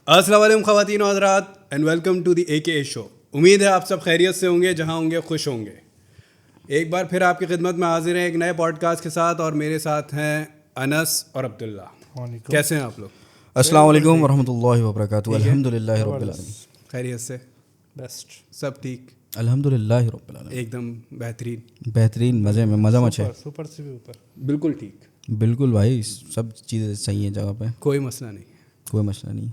अस्सलाम वालेकुम ख़वातीन और हज़रात and welcome to the AKA show. उम्मीद है आप सब खैरियत से होंगे, जहां होंगे खुश होंगे। एक बार फिर आपकी खिदमत में हाजिर हैं एक नए पॉडकास्ट के साथ और मेरे साथ हैं अनस और अब्दुल्ला। कैसे हैं आप लोग? अस्सलाम वालेकुम वरहमतुल्लाहि वबरकातुहू। अल्हम्दुलिल्लाहि रब्बिल आलमीन। खैरियत से? बेस्ट, सब ठीक, अल्हम्दुलिल्लाहि रब्बिल आलमीन। एकदम बेहतरीन, बेहतरीन, मज़े में मज़ा मचे। सुपर से भी ऊपर। बिल्कुल ठीक, बिल्कुल भाई, सब चीज़ें सही हैं जगह पे, कोई मसला नहीं। कोई मसला नहीं।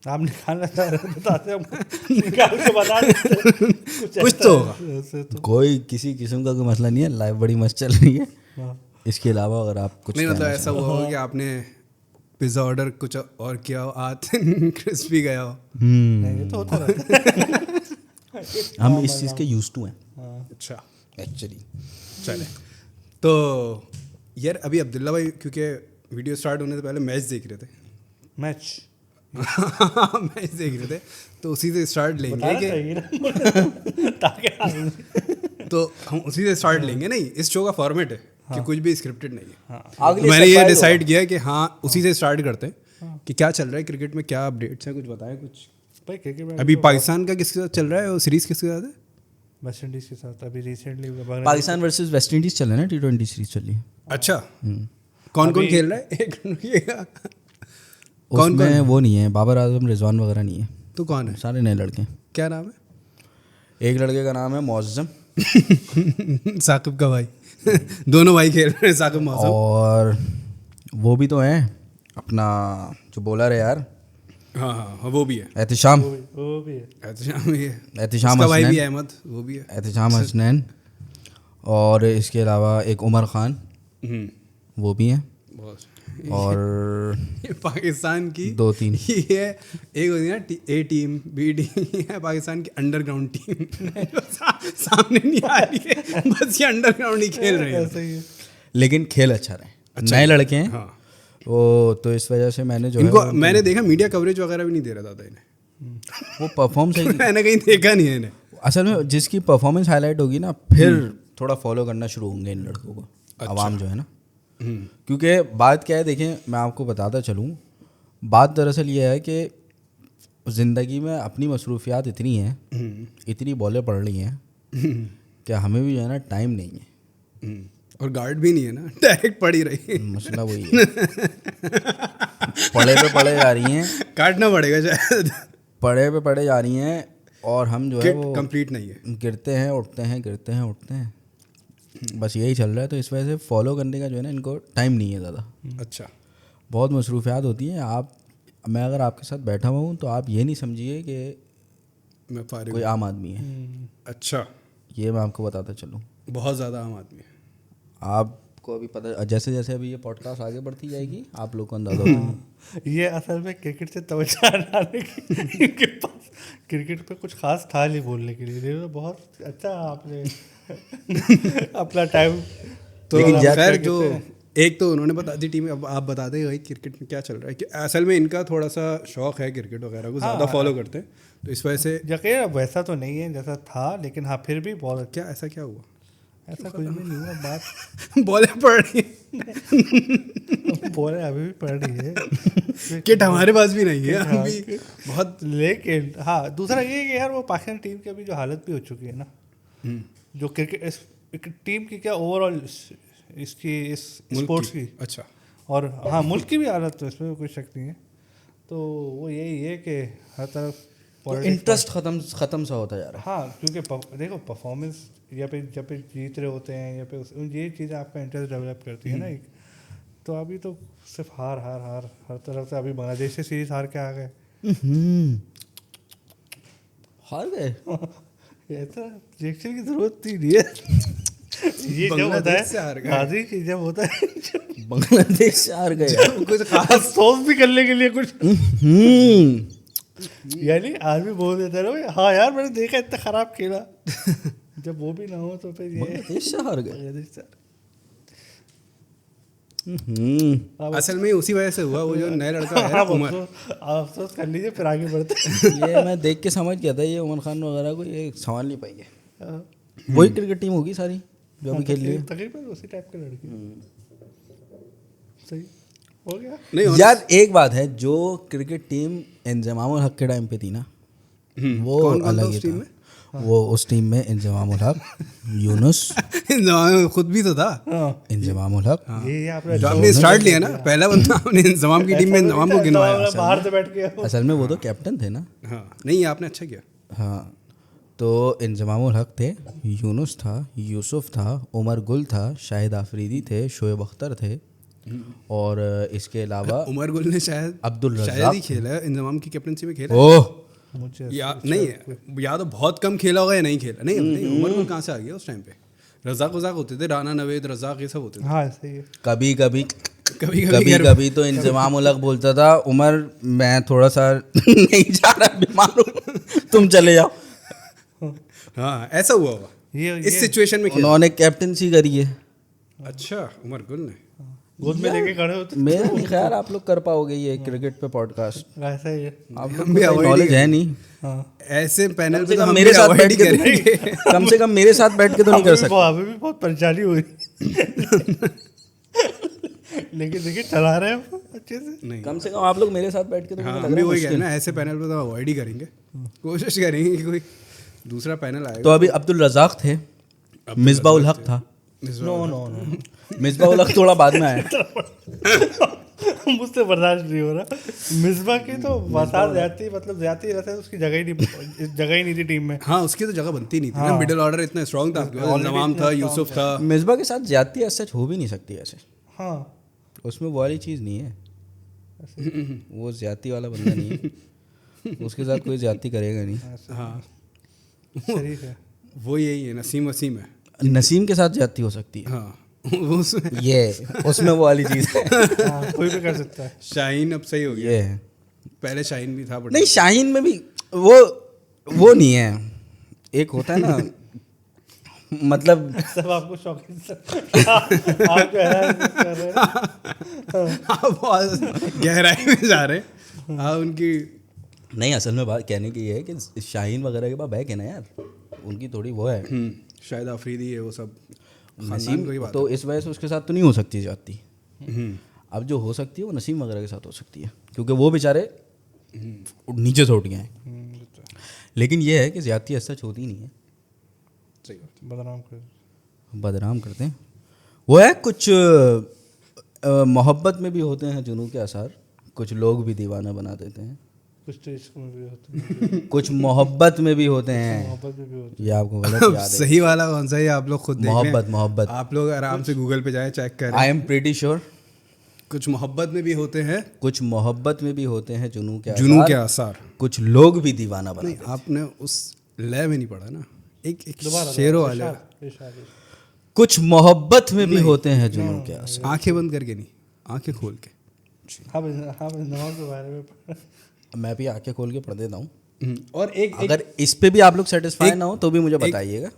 आप निकालना चाह रहे बताते हमको निकाल के बता देते कुछ तो होगा। ऐसे तो कोई किसी किस्म का कोई मसला नहीं है, लाइफ बड़ी मस्त चल रही है। हाँ। इसके अलावा अगर आप कुछ नहीं मतलब कहना ऐसा हुआ हो कि आपने पिज़्ज़ा ऑर्डर कुछ और किया हो, आज क्रिस्पी गया हो। नहीं, ये तो होता रहता है। हम इस चीज़ के यूज टू हैं हाँ। अच्छा, एक्चुअली। चले तो यार अभी अब्दुल्ला भाई क्योंकि वीडियो स्टार्ट होने से पहले मैच देख रहे थे मैच मैच देख रहे थे तो उसी से स्टार्ट लेंगे कि तो हम उसी से स्टार्ट लेंगे। नहीं, इस शो का फॉर्मेट है कि कुछ भी स्क्रिप्टेड नहीं है। तो मैंने ये डिसाइड किया कि हाँ उसी से स्टार्ट करते हैं कि क्या चल रहा है क्रिकेट में, क्या अपडेट्स हैं, कुछ बताएं कुछ। भाई क्रिकेट में अभी पाकिस्तान का किसके साथ चल रहा है और सीरीज किसके साथ है? वेस्ट इंडीज के साथ अभी recently Pakistan versus West Indies चल रहा है ना, T20 सीरीज चल रही है। अच्छा, कौन कौन खेल रहा है? एक रुकिएगा, कौन उसमें वो नहीं है, बाबर आजम, रिजवान वगैरह नहीं है, तो कौन है? सारे नए लड़के हैं। क्या नाम है? एक लड़के का नाम है मौज़म साकिब का भाई दोनों भाई खेल रहे हैं, साकिब मौसम। और वो भी तो हैं अपना जो बॉलर है यार, हाँ हाँ हाँ, वो भी है। एहतिशाम वो भी है। एहतिशाम भी है, एहतिशाम उसका भाई भी हसनैन, अहमद, वो भी है। एहतिशाम हसनैन। और इसके अलावा एक उमर खान, वो भी हैं। बहुत और ये पाकिस्तान की दो तीन ये एक होती है ना A टीम, B टीम, ये है पाकिस्तान की अंडरग्राउंड टीम जो सामने नहीं आ रही है, बस ये अंडरग्राउंड ही खेल रहे ऐसा हैं। ही है। लेकिन खेल अच्छा रहे, अच्छा नए लड़के हैं हाँ, वो, तो इस वजह से मैंने जो है इनको वो मैंने देखा मीडिया कवरेज वगैरह भी नहीं दे रहा था इन्हें, वो परफॉर्म सही मैंने कहीं देखा नहीं है इन्हें। असल में जिसकी परफॉर्मेंस हाईलाइट होगी ना, फिर थोड़ा फॉलो करना शुरू होंगे इन लड़कों को, आवाम जो है ना। क्योंकि बात क्या है, देखें मैं आपको बताता चलूँ, बात दरअसल ये है कि ज़िंदगी में अपनी मसरूफियात इतनी हैं, इतनी बॉलें पड़ रही हैं कि हमें भी जो है ना टाइम नहीं है, और गार्ड भी नहीं है ना, डायरेक्ट पड़ी रही है। मसला वही है। पड़े पे पड़े जा रही हैं, काटना पड़ेगा शायद, पड़े पे पड़े जा रही हैं, और हम जो है वो कंप्लीट नहीं है। गिरते हैं उठते हैं, गिरते हैं उठते हैं, बस यही चल रहा है। तो इस वजह से फॉलो करने का जो है ना इनको टाइम नहीं है ज़्यादा, अच्छा, बहुत मसरूफियात होती हैं। मैं अगर आपके साथ बैठा हुआ हूँ तो आप ये नहीं समझिए कि मैं फारिग कोई हूँ। आम आदमी है, अच्छा, ये मैं आपको बताता चलूँ। बहुत ज़्यादा आम आदमी है। आपको अभी पता, जैसे जैसे अभी ये पॉडकास्ट आगे बढ़ती जाएगी आप लोग को अंदाजा होगा। ये असल में क्रिकेट से तवज्जो हटाने की इनके पास क्रिकेट पे कुछ खास था नहीं बोलने के लिए। ये तो बहुत अच्छा आपने अपना टाइम। तो लेकिन खैर जो एक तो उन्होंने बता दी टीम, अब आप बता दें भाई क्रिकेट में क्या चल रहा है। कि असल में इनका थोड़ा सा शौक है क्रिकेट वगैरह को, ज़्यादा फॉलो करते हैं, तो इस वजह से यकीन वैसा तो नहीं है जैसा था, लेकिन हाँ फिर भी बहुत क्या ऐसा क्या हुआ? ऐसा कुछ भी नहीं हुआ। बात बॉलें पड़ रही हैं, बोले अभी भी पड़ रही है। किट हमारे पास भी नहीं है हाँ, अभी बहुत। लेकिन हाँ दूसरा ये है कि यार वो पाकिस्तान टीम की अभी जो हालत भी हो चुकी है ना, जो क्रिकेट टीम की क्या ओवरऑल इसकी इस स्पोर्ट्स की, अच्छा, और हाँ मुल्क की भी हालत, तो इसमें कोई शक नहीं है। तो वो यही है कि हर तरफ इंटरेस्ट ख़त्म सा होता जा रहा है। हाँ क्योंकि देखो परफॉर्मेंस या पे जब पे जीत रहे होते हैं या पे ये चीज़ें आपका इंटरेस्ट डेवलप करती है ना एक। तो अभी तो सिर्फ हार हार हार हर तरफ से। अभी बांग्लादेश से सीरीज हार के आ गए, हार गए। ऐसा रिएक्शन की जरूरत ही नहीं है। ये जब होता बांग्लादेश से हार है गए। गाजी की जब होता है बांग्लादेश से हार गए। कुछ खास अफसोस भी करने के लिए कुछ, यानी आदमी बोल देता है ना हाँ यार मैंने देखा इतना खराब खेला। जब वो भी ना हो तो फिर ये बांग्लादेश से हार गए। बांग्लादेश से। असल में उसी वजह से हुआ, वो जो नया लड़का है उमर। अफसोस कर लीजिए फिर आगे बढ़ते। ये मैं देख के समझ गया था ये उमर खान वगैरह को ये संभाल नहीं पाएंगे। वही क्रिकेट टीम होगी सारी जो अभी खेल रही है। तकरीबन उसी टाइप के लड़के। सही। हो गया। नहीं यार एक बात है, जो क्रिकेट टीम इंजमामुल हक के टाइम पे थी ना, वो कौन था अलग उस ही टीम था। में? वो उस टीम में इंजमामुल हक, यूनुस, खुद भी तो था। हाँ इंजमामुल हक, ये आपने जो आपने स्टार्ट लिया ना, पहला बंदा आपने इंजमाम की टीम में इंजमाम को गिनवाया। बाहर से बैठ के असल में वो तो कैप्टन थे ना। हाँ नहीं, आपने अच्छा किया। हाँ, तो इंजमामुल हक थे, यूनुस था, यूसुफ था, उमर गुल था, शाहिद आफरीदी थे, शोएब अख्तर थे, और इसके अलावा उमर गुल ने शायद अब्दुल शायद रज़ाक ही खेला है इंजमाम की कैप्टनसी में खेला है। ओह मुझे या नहीं, या तो बहुत कम खेला होगा या नहीं खेला। नहीं नहीं, उमर गुल कहाँ से आ गया उस टाइम पे? रज़ाक वज़ाक होते थे, राना नवेद रज़ाक ये सब होते थे। हाँ सही है। कभी कभी कभी कभी कभी तो इंजमामुल हक बोलता था, उमर मैं थोड़ा सा नहीं जा रहा, बीमार हूँ, तुम चले जाओ। हाँ ऐसा हुआ होगा इस सिचुएशन में खेला। उन्होंने कैप्टनसी करी है। अच्छा, उमर गुल ने। गोद में लेके खड़े होते मेरा नहीं ख्याल आप लोग कर पाओगे ये क्रिकेट पे पॉडकास्ट, ऐसा ही है। आप हम भी लोग avoid नॉलेज ही है नहीं। हाँ ऐसे पैनल पे तो कम हम मेरे भी साथ avoid बैठ ही के तो करेंगे। कम से कम मेरे साथ बैठ के तो नहीं कर सकते। अभी भी बहुत परेशानी हो रही लेकिन देखिए चला रहे हैं हम अच्छे से। नहीं, कम से कम आप लोग मेरे साथ बैठ के तो हाँ मुझे हम लग भी रहा है वही कह रहे मुश्किल। हैं ना, ऐसे पैनल पे तो अवॉइड ही करेंगे। कोशिश करेंगे कि कोई दूसरा पैनल आएगा। तो अभी अब्दुल रज़ाक थे, मिसबाउल हक था। नो नो नो मिसबाउल हक थोड़ा बाद में आया। मुझसे बर्दाश्त नहीं हो रहा। मिसबा की तो बता जाती, मतलब जाती रहता है, उसकी जगह ही नहीं थी टीम में। हाँ उसकी तो जगह बनती नहीं थी ना, मिडिल ऑर्डर इतना स्ट्रांग था आपके पास। इंजमाम था, यूसुफ था। मिसबा के साथ ज्यादती ऐसा हो भी नहीं सकती ऐसे, हाँ उसमें वो वाली चीज़ नहीं है, वो ज्यादती वाला बंदा नहीं है, उसके साथ कोई ज्यादती करेगा नहीं। हाँ शरीफ है। वो यही है, नसीम वसीम है। नसीम के साथ ज्यादती हो सकती है, हाँ वो उसमें ये उसमें वो वाली चीज़ है। हाँ, कोई भी कर सकता है। शाहीन अब सही हो गया। ये है, पहले शाहीन भी था, बट नहीं शाहीन में भी वो नहीं है, एक होता है ना, मतलब सब आपको शौकीन आप जो है कर रहे हैं। आप बहुत गहराई में जा रहे हैं। हाँ उनकी नहीं, असल में बात कहने की ये है कि शाहीन वगैरह के पास बैक है ना यार, उनकी थोड़ी वो है। शायद आफरीदी है वो सब, नसीम को ही बात तो इस वजह से उसके साथ तो नहीं हो सकती जाती। अब जो हो सकती है वो नसीम वगैरह के साथ हो सकती है, क्योंकि वो बेचारे नीचे से उठ गए हैं। लेकिन ये है कि ज्यादती ऐसा होती नहीं है, सही बात। बदनाम करते हैं। वो है कुछ मोहब्बत में भी होते हैं जुनून के आसार, कुछ लोग भी दीवाना बना देते हैं, कुछ तो इश्क में भी होते हैं, कुछ मोहब्बत में भी होते हैं। मोहब्बत में भी होते ये आपको गलत अब याद है। सही वाला कौन सा है आप लोग खुद देख लें। मोहब्बत आप लोग आराम से गूगल पे जाए, चेक करें। आई एम प्रीटी श्योर कुछ मोहब्बत में भी होते हैं, कुछ मोहब्बत में भी होते हैं जुनून के जुनू आसार, के आसार। कुछ लोग भी दीवाना बना नहीं आपने उस लय में नहीं पढ़ा ना, एक दोबारा शेरों वाले। इशारे। कुछ मोहब्बत में भी होते हैं जुनून के आसार। आंखें बंद करके नहीं, आंखें खोल के। हाँ नमाज के बारे में मैं भी आंखें खोल के पढ़ देता हूँ। और एक अगर इस पे भी आप लोग सेटिस्फाई ना हो तो भी मुझे बताइएगा।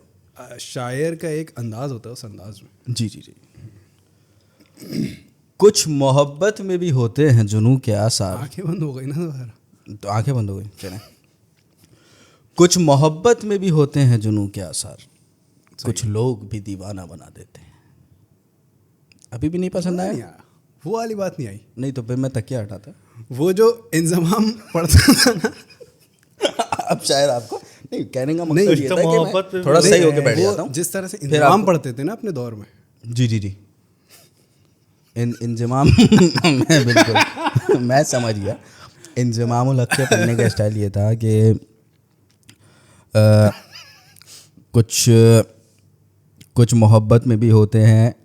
शायर का एक अंदाज होता है, उस अंदाज में। जी जी जी। कुछ मोहब्बत में भी होते हैं जुनून के आसार। आंखें बंद हो गई ना दोबारा। तो आंखें बंद हो गई, चलें। कुछ मोहब्बत में भी होते हैं जुनून के आसार, कुछ लोग भी दीवाना बना देते हैं। अभी भी नहीं पसंद नहीं आया? आया, वो वाली बात नहीं आई। नहीं तो फिर मैं तकिया हटाता। वो जो इंजमाम पढ़ता था ना, अब शायद आपको नहीं कहने का नहीं, मकसद ये तो था कि मोहब्बत मैं में थोड़ा भी सही है। होके बैठ वो जाता हूँ। जिस तरह से फिर इंजमाम आपको- पढ़ते थे ना अपने दौर में। जी जी जी। इंजमाम मैं बिल्कुल मैं समझ गया। इंजमामुल हक के पढ़ने का स्टाइल ये था कि कुछ मोहब्बत में भी होते हैं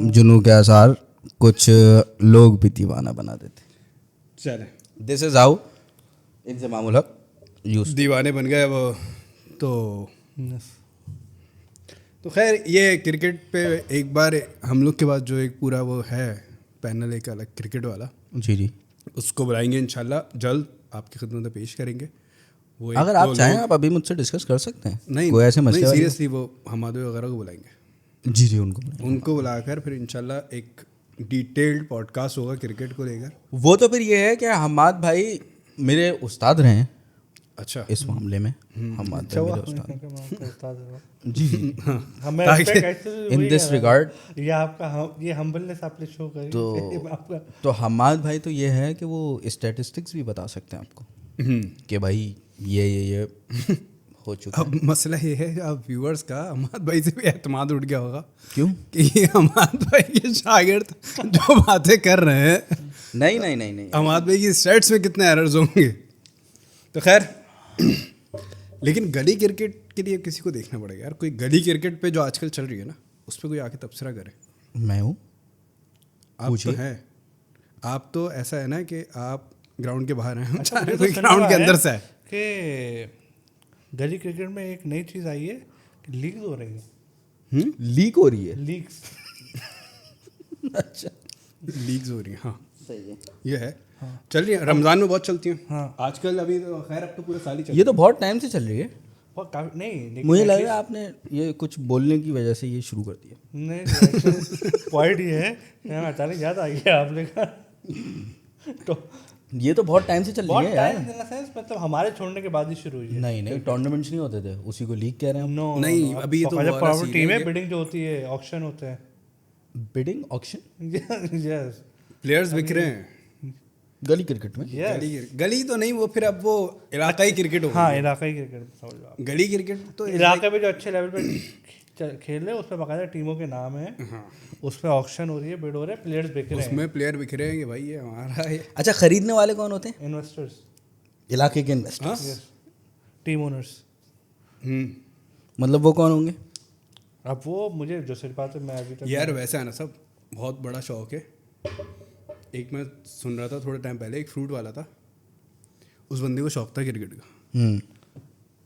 जुनून के आसार, कुछ लोग भी दीवाना बना देते। चले, दिस इज हाउ इंजमामुल हक यूज। दीवाने बन गए वो तो खैर ये क्रिकेट पे एक बार हम लोग के पास जो एक पूरा वो है पैनल, एक अलग क्रिकेट वाला, जी जी। उसको बुलाएंगे इंशाल्लाह, जल्द आपकी खिदमत में पेश करेंगे। वो अगर आप चाहें आप अभी मुझसे डिस्कस कर सकते हैं। नहीं कोई ऐसे मसले वाली- सीरियसली वो हमादे वगैरह को बुलाएंगे। जी जी उनको बुलाएं। उनको बुलाकर फिर इंशाल्लाह एक डिटेल्ड पॉडकास्ट होगा क्रिकेट को लेकर। वो तो फिर ये है कि हमाद भाई मेरे उस्ताद रहे हैं। अच्छा इस मामले में हमाद अच्छा भाई हुआ मेरे उस्ताद। आपके उस्ताद हो। जी जी हमें ताकि- respect actually इन वही दिस कर रहा रिगार्ड है। ये आपका ये हम्बलनेस आपने शो करी तो आपका तो हमाद भाई तो ये है कि वो स्टैटिस्टिक्स भी बता सकते हैं आपको कि भाई ये हो चुका है। अब मसला ये है अब व्यूअर्स का अमाद भाई से भी एतमाद उठ गया होगा क्यों? कि ये अमाद भाई के शागिर्द जो बातें कर रहे हैं, नहीं नहीं नहीं नहीं अमाद भाई की स्टेट्स में कितने एरर्स होंगे। तो खैर, लेकिन गली क्रिकेट के लिए किसी को देखना पड़ेगा यार, कोई गली क्रिकेट पे जो आजकल चल रही है ना, उस पर कोई आके तबसरा करे। मैं हूँ। आप तो हैं, आप तो ऐसा है ना कि आप ग्राउंड के बाहर हैं, अच्छा, मुझे तो कोई सुनने ग्राउंड में के आया अंदर से है। कि गली क्रिकेट में एक नई चीज़ आई है कि लीग्स हो रही है। लीक हो रही है। लीग्स अच्छा लीग्स हो रही हैं, हाँ सही है। ये है, चल रही है। रमज़ान में बहुत चलती हैं। हाँ। आजकल अभी तो खैर अब तो पूरा साल ही चल ये तो बहुत टाइम से चल रही है। और काफी नहीं लेकिन मुझे लग at रहा है आपने ये कुछ बोलने की वजह से ये शुरू कर दिया। least- नहीं पॉइंट ये है कि हमें अचानक याद आ गया आपने कहा तो ये तो बहुत टाइम से चल बहुत रही है यार। टाइम इन सेंस मतलब हमारे छोड़ने के बाद ही शुरू हुई है। नहीं नहीं टूर्नामेंट्स नहीं होते थे, उसी को लीग कह रहे हैं नो नहीं, अभी ये तो वो वाला प्रॉपर scene टीम है है, कि- बिडिंग जो होती है, ऑक्शन होते हैं। हम। बिडिंग ऑक्शन यस प्लेयर्स बिक रहे हैं गली क्रिकेट में। यस गली तो नहीं, वो फिर अब वो इलाकाई क्रिकेट हो हाँ गई। इलाकाई क्रिकेट समझ लो आप। गली क्रिकेट तो इलाके में जो अच्छे लेवल पे खेल रहे हैं उसमें बाकायदा टीमों के नाम है, हाँ, उसमें ऑक्शन हो रही है, बिड हो रहा है, प्लेयर्स बिक रहे हैं, उसमें प्लेयर बिक रहे हैं कि भाई ये हमारा है। अच्छा खरीदने वाले कौन होते हैं? इन्वेस्टर्स, इलाके के इन्वेस्टर। हाँ? Yes, team owners. मतलब वो कौन होंगे? अब वो मुझे जो सिर्फ बात है मैं अभी तक यार वैसा है ना, सब बहुत बड़ा शौक है। एक मैं सुन रहा था थोड़े टाइम पहले, एक फ्रूट वाला था, उस बंदे को शौक था क्रिकेट का।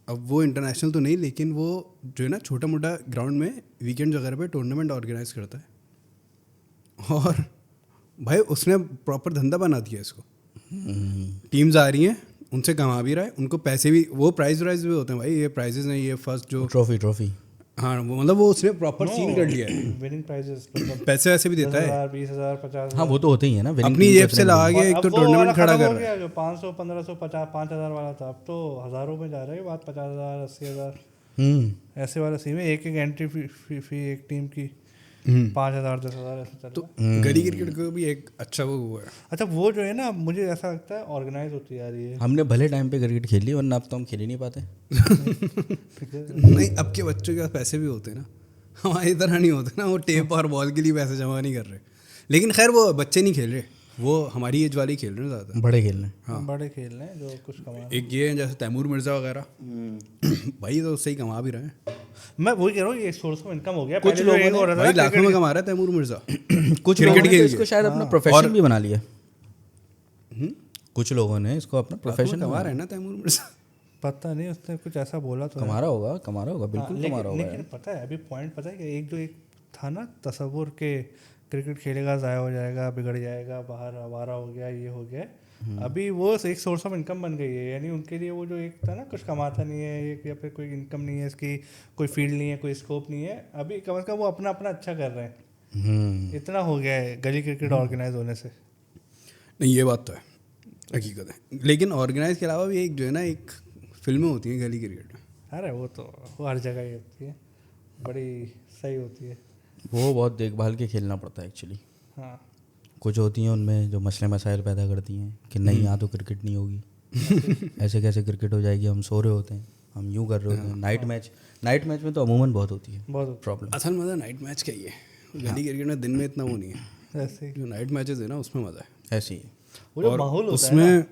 अब वो इंटरनेशनल तो नहीं, लेकिन वो जो है ना छोटा मोटा ग्राउंड में वीकेंड वगैरह पे टूर्नामेंट ऑर्गेनाइज करता है। और भाई उसने प्रॉपर धंधा बना दिया इसको। टीम्स आ रही हैं, उनसे कमा भी रहा है, उनको पैसे भी, वो प्राइज वाइज भी होते हैं भाई, ये प्राइजेस हैं, ये फर्स्ट जो ट्रॉफी हाँ वो मतलब वो उसने प्रॉपर सीन कर लिया है, विनिंग प्राइजेस मतलब पैसे वैसे भी देता है 10,000 20,000 50,000 हाँ वो तो होते ही है ना। winning अपनी team को जेब से इतने लगा के एक अब तो वो वाला टूर्नामेंट खड़ा खत्म कर हो रहा है। गया जो 500 1500 50 5,000 वाला था, अब तो हज़ारों में जा रहा है बात, 50,000 80,000 ऐसे वाला सीन है। एक एंट्री फी एक टीम की 5,000 10,000 ऐसे चल तो रहा है। गली क्रिकेट को भी एक अच्छा वो हुआ है। अच्छा वो जो है ना मुझे ऐसा लगता है ऑर्गेनाइज होती जा रही है। हमने भले टाइम पे क्रिकेट खेली, वरना अब तो हम खेल ही नहीं पाते। नहीं, अब के बच्चों के पास पैसे भी होते हैं ना, हमारी तरह नहीं होते ना, वो टेप और बॉल के लिए पैसे जमा नहीं कर रहे। लेकिन खैर वो बच्चे नहीं खेल रहे, वो हमारी एज वाले ही खेल रहे हैं ज़्यादा। बड़े खेल रहे हैं। बड़े खेल रहे हैं जो कुछ कमा। एक ये है जैसे तैमूर मिर्ज़ा वगैरह, भाई तो उससे ही कमा भी रहे हैं मैं वही कह रहा हूँ ये सोर्स ऑफ इनकम हो गया। कुछ पहले जो लोगों एक ने- हो रहा था भाई ना लाखों में कमा रहा है तैमूर मिर्ज़ा। कुछ क्रिकेट लोगों ने खेल तो के। इसको शायद अपना प्रोफेशन भी बना लिया। कुछ लोगों ने इसको अपना प्रोफेशन कमा रहा है ना तैमूर मिर्ज़ा। पता नहीं उसने कुछ ऐसा बोला तो कमा रहा होगा बिल्कुल कमा रहा होगा। लेकिन पता है अभी पॉइंट पता है कि एक जो एक था ना तस्वुर के क्रिकेट खेलेगा ज़ाया हो जाएगा, बिगड़ जाएगा, बाहर आवारा हो गया, ये हो गया, अभी वो एक सोर्स ऑफ इनकम बन गई है। यानी उनके लिए वो जो एक था ना कुछ कमाता नहीं है एक, या फिर कोई इनकम नहीं है इसकी, कोई फील्ड नहीं है, कोई स्कोप नहीं है, अभी कम से कम वो अपना अपना अच्छा कर रहे हैं। इतना हो गया है गली क्रिकेट ऑर्गेनाइज होने से। नहीं ये बात तो है, हकीकत है। लेकिन ऑर्गेनाइज के अलावा भी एक जो है ना एक फिल्में होती हैं गली क्रिकेट में। अरे वो तो वो हर जगह ही होती है, बड़ी सही होती है। वो बहुत देखभाल के खेलना पड़ता है एक्चुअली। हाँ कुछ होती हैं उनमें जो मसले मसाइल पैदा करती हैं कि नहीं यहाँ तो क्रिकेट नहीं होगी, ऐसे कैसे क्रिकेट हो जाएगी, हम सो रहे होते हैं, हम यूँ कर रहे होते हैं। नाइट मैच में तो अमूमन बहुत होती है बहुत प्रॉब्लम। असल मज़ा नाइट मैच का ही है, गली क्रिकेट में दिन में इतना वो नहीं है। ऐसे ही। जो नाइट मैचेस है ना उसमें मज़ा है। ऐसी है। वो जो और माहौल होता है उसमें ना,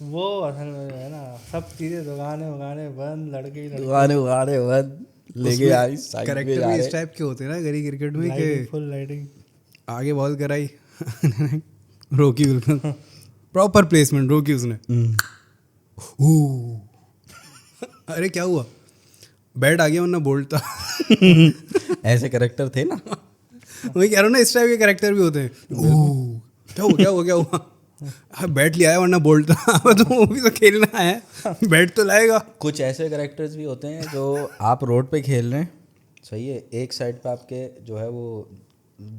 वो असल में जो है ना सब चीज़ें दुकानें बंद, लड़के ही लड़के, दुकानें उगाड़े बंद लेके आई साइड पे कैरेक्टर जा भी रहे। इस टाइप के होते हैं ना गली क्रिकेट में लाइटिंग, कि फुल लाइटिंग। आगे बॉल कराई रोकी बिल्कुल प्रॉपर प्लेसमेंट, रोकी उसने। अरे क्या हुआ, बैट आ गया वरना बोल्ट था। ऐसे कैरेक्टर थे ना। वही कह रहा हूँ ना, इस टाइप के कैरेक्टर भी होते हैं। क्या हुआ बैट ले आया वरना बोल्ट था। तो वो भी तो खेलना है, बैट तो लाएगा। कुछ ऐसे कैरेक्टर्स भी होते हैं जो आप रोड पे खेल रहे हैं, सही है, एक साइड पे आपके जो है वो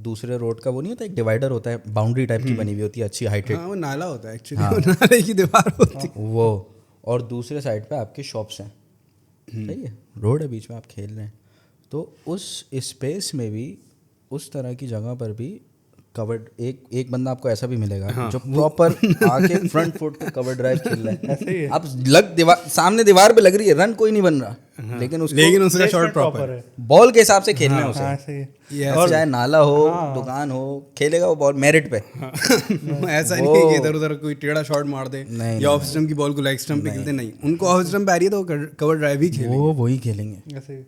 दूसरे रोड का वो नहीं होता, एक डिवाइडर होता है, बाउंड्री टाइप की बनी हुई होती है, अच्छी हाइटेड। हाँ वो नाला होता है एक्चुअली, नाले की दीवार होती है। वो और दूसरे साइड पे आपके शॉप्स हैं, सही है, रोड है बीच में, आप खेल रहे हैं, तो उस स्पेस में भी उस तरह की जगह पर भी कवर्ड एक बंदा आपको ऐसा भी मिलेगा जो प्रॉपर आके फ्रंट फुट पे कवर ड्राइव खेल रहा है। ऐसे ही है। आप सामने दीवार पे लग रही है, रन कोई नहीं बन रहा, लेकिन उसका शॉट प्रॉपर है, बॉल के हिसाब से खेलना है उसे। हाँ, ऐसे ही है। और चाहे नाला हो, दुकान हो, खेलेगा वो बॉल मेरिट पे। ऐसा नहीं है कि इधर उधर कोई टेढ़ा शॉट मार दे या ऑफ स्टंप की बॉल को लेग स्टंप पे खेलते, नहीं, उनको ऑफ स्टंप पे आ रही है तो कवर ड्राइव ही खेलेंगे, वो वही खेलेंगे। ऐसे ही।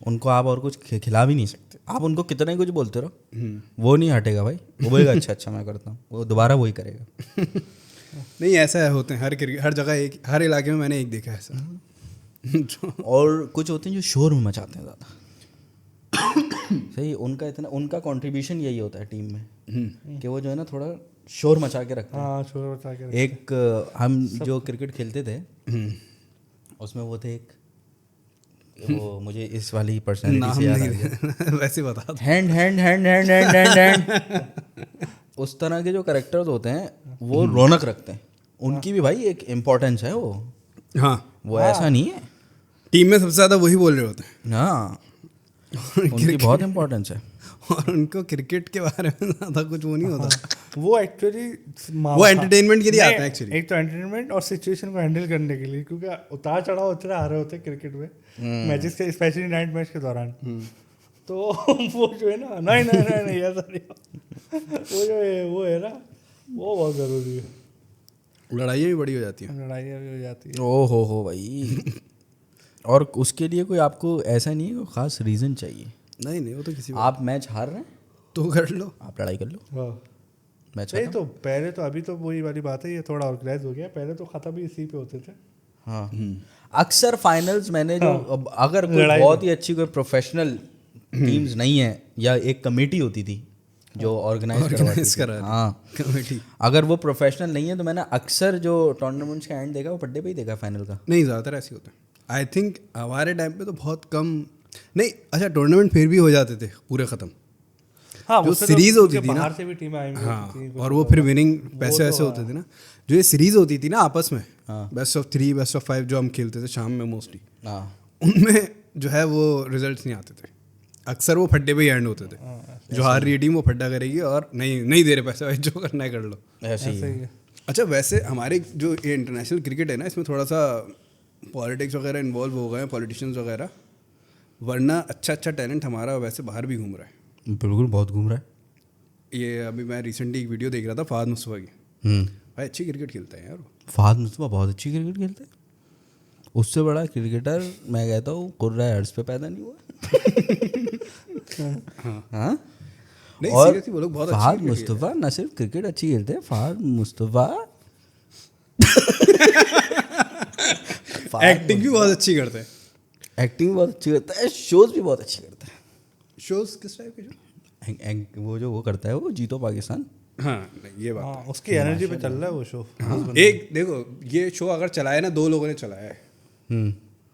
उनको आप और कुछ खिला भी नहीं सकते, आप उनको कितना ही कुछ बोलते रहो, वो नहीं हटेगा भाई, वो बोलेगा अच्छा मैं करता हूँ, वो दोबारा वही करेगा। नहीं, ऐसा होते हैं हर जगह, हर इलाके में मैंने एक देखा है ऐसा। और कुछ होते हैं जो शोर में मचाते हैं ज़्यादा, सही, उनका कंट्रीब्यूशन यही होता है टीम में कि वो जो है ना थोड़ा शोर मचा के रखते हैं। हाँ, शोर मचा के रखते एक हम जो क्रिकेट खेलते थे उसमें वो थे एक, वो मुझे इस वाली पर्सनालिटी से याद आ गया, वैसे बता hand hand hand hand hand hand hand उस तरह के जो कैरेक्टर्स होते हैं वो रौनक रखते हैं, उनकी भी भाई एक इम्पोर्टेंस है वो। हाँ, वो ऐसा नहीं है, टीम में सबसे ज़्यादा वही बोल रहे होते हैं। हाँ, उनकी बहुत इम्पोर्टेंस है। और उनको क्रिकेट के बारे में ज़्यादा कुछ वो नहीं होता, वो एक्चुअली वो एंटरटेनमेंट के लिए आता है एक्चुअली। एक तो एंटरटेनमेंट और सिचुएशन को हैंडल करने के लिए, क्योंकि उतार चढ़ाव उतरे आ रहे होते हैं क्रिकेट में मैचेस के, स्पेशली नाइट मैच के दौरान। तो वो जो है ना, नहीं ऐसा नहीं, वो जो है वो है ना, वो बहुत ज़रूरी है। लड़ाइयाँ भी बड़ी हो जाती हैं, लड़ाइयाँ भी हो जाती है। ओ हो भाई। और उसके लिए कोई आपको ऐसा नहीं है कोई खास रीज़न चाहिए, नहीं वो तो किसी आप मैच हार रहे हैं तो कर लो, आप लड़ाई कर लो, हाँ, मैच नहीं तो पहले तो, अभी तो वही वाली बात है, ये थोड़ा ऑर्गेनाइज हो गया, पहले तो खत्म भी इसी पे होते थे। हाँ, अक्सर फाइनल्स मैंने जो अगर कोई बहुत ही अच्छी कोई प्रोफेशनल टीम्स नहीं है या एक कमेटी होती थी जो ऑर्गेनाइज करवाती थी, हाँ कमेटी, अगर वो प्रोफेशनल नहीं है तो मैंने अक्सर जो टूर्नामेंट्स का एंड देखा वो पड्डे पे ही देखा फाइनल का। नहीं, ज़्यादातर ऐसे होता है। आई थिंक हमारे टाइम पे तो बहुत कम, नहीं अच्छा टूर्नामेंट फिर भी हो जाते थे पूरे ख़त्म। हाँ, जो सीरीज होती थी ना, बाहर से भी टीमें आई हुई हाँ, होती थी, और वो फिर विनिंग पैसे ऐसे होते थे ना, जो ये सीरीज होती थी ना आपस में, बेस्ट ऑफ 3 बेस्ट ऑफ 5 जो हम खेलते थे शाम में मोस्टली, हाँ, उनमें जो है वो रिजल्ट्स नहीं आते थे, अक्सर वो फड्डे पे ही एंड होते थे। जो हार रही टीम वो फड्डा करेगी और नहीं दे रहे पैसे भाई, जो करना है कर लो, ऐसे ही है। है। अच्छा वैसे हमारे जो ये इंटरनेशनल क्रिकेट है ना, इसमें थोड़ा सा पॉलिटिक्स वगैरह इन्वॉल्व हो गए हैं, पॉलिटिशियंस वगैरह, वरना अच्छा टैलेंट हमारा वैसे बाहर भी घूम रहा है। बिल्कुल, बहुत घूम रहा है। ये अभी मैं रिसेंटली एक वीडियो देख रहा था फहद मुस्तफ़ा की, भाई अच्छी क्रिकेट खेलता है यार वो। फहद मुस्तफ़ा बहुत अच्छी क्रिकेट खेलते हैं, उससे बड़ा क्रिकेटर मैं कहता हूँ कुर्रा हर्ष पे पैदा नहीं हुआ। हाँ, नहीं और सीरियसली वो लोग बहुत अच्छी फहद मुस्तफ़ा न सिर्फ क्रिकेट अच्छी खेलते हैं, फहद मुस्तफ़ा एक्टिंग भी बहुत अच्छी करते हैं, एक्टिंग बहुत अच्छी करता है, शोज भी बहुत अच्छे करता है। शोज किस टाइप के शो? वो जो वो करता है वो जीतो पाकिस्तान, हाँ नहीं ये बात हाँ, उसकी एनर्जी पे चल रहा है वो शो। एक देखो ये शो अगर चलाया ना, 2 लोगों ने चलाया है,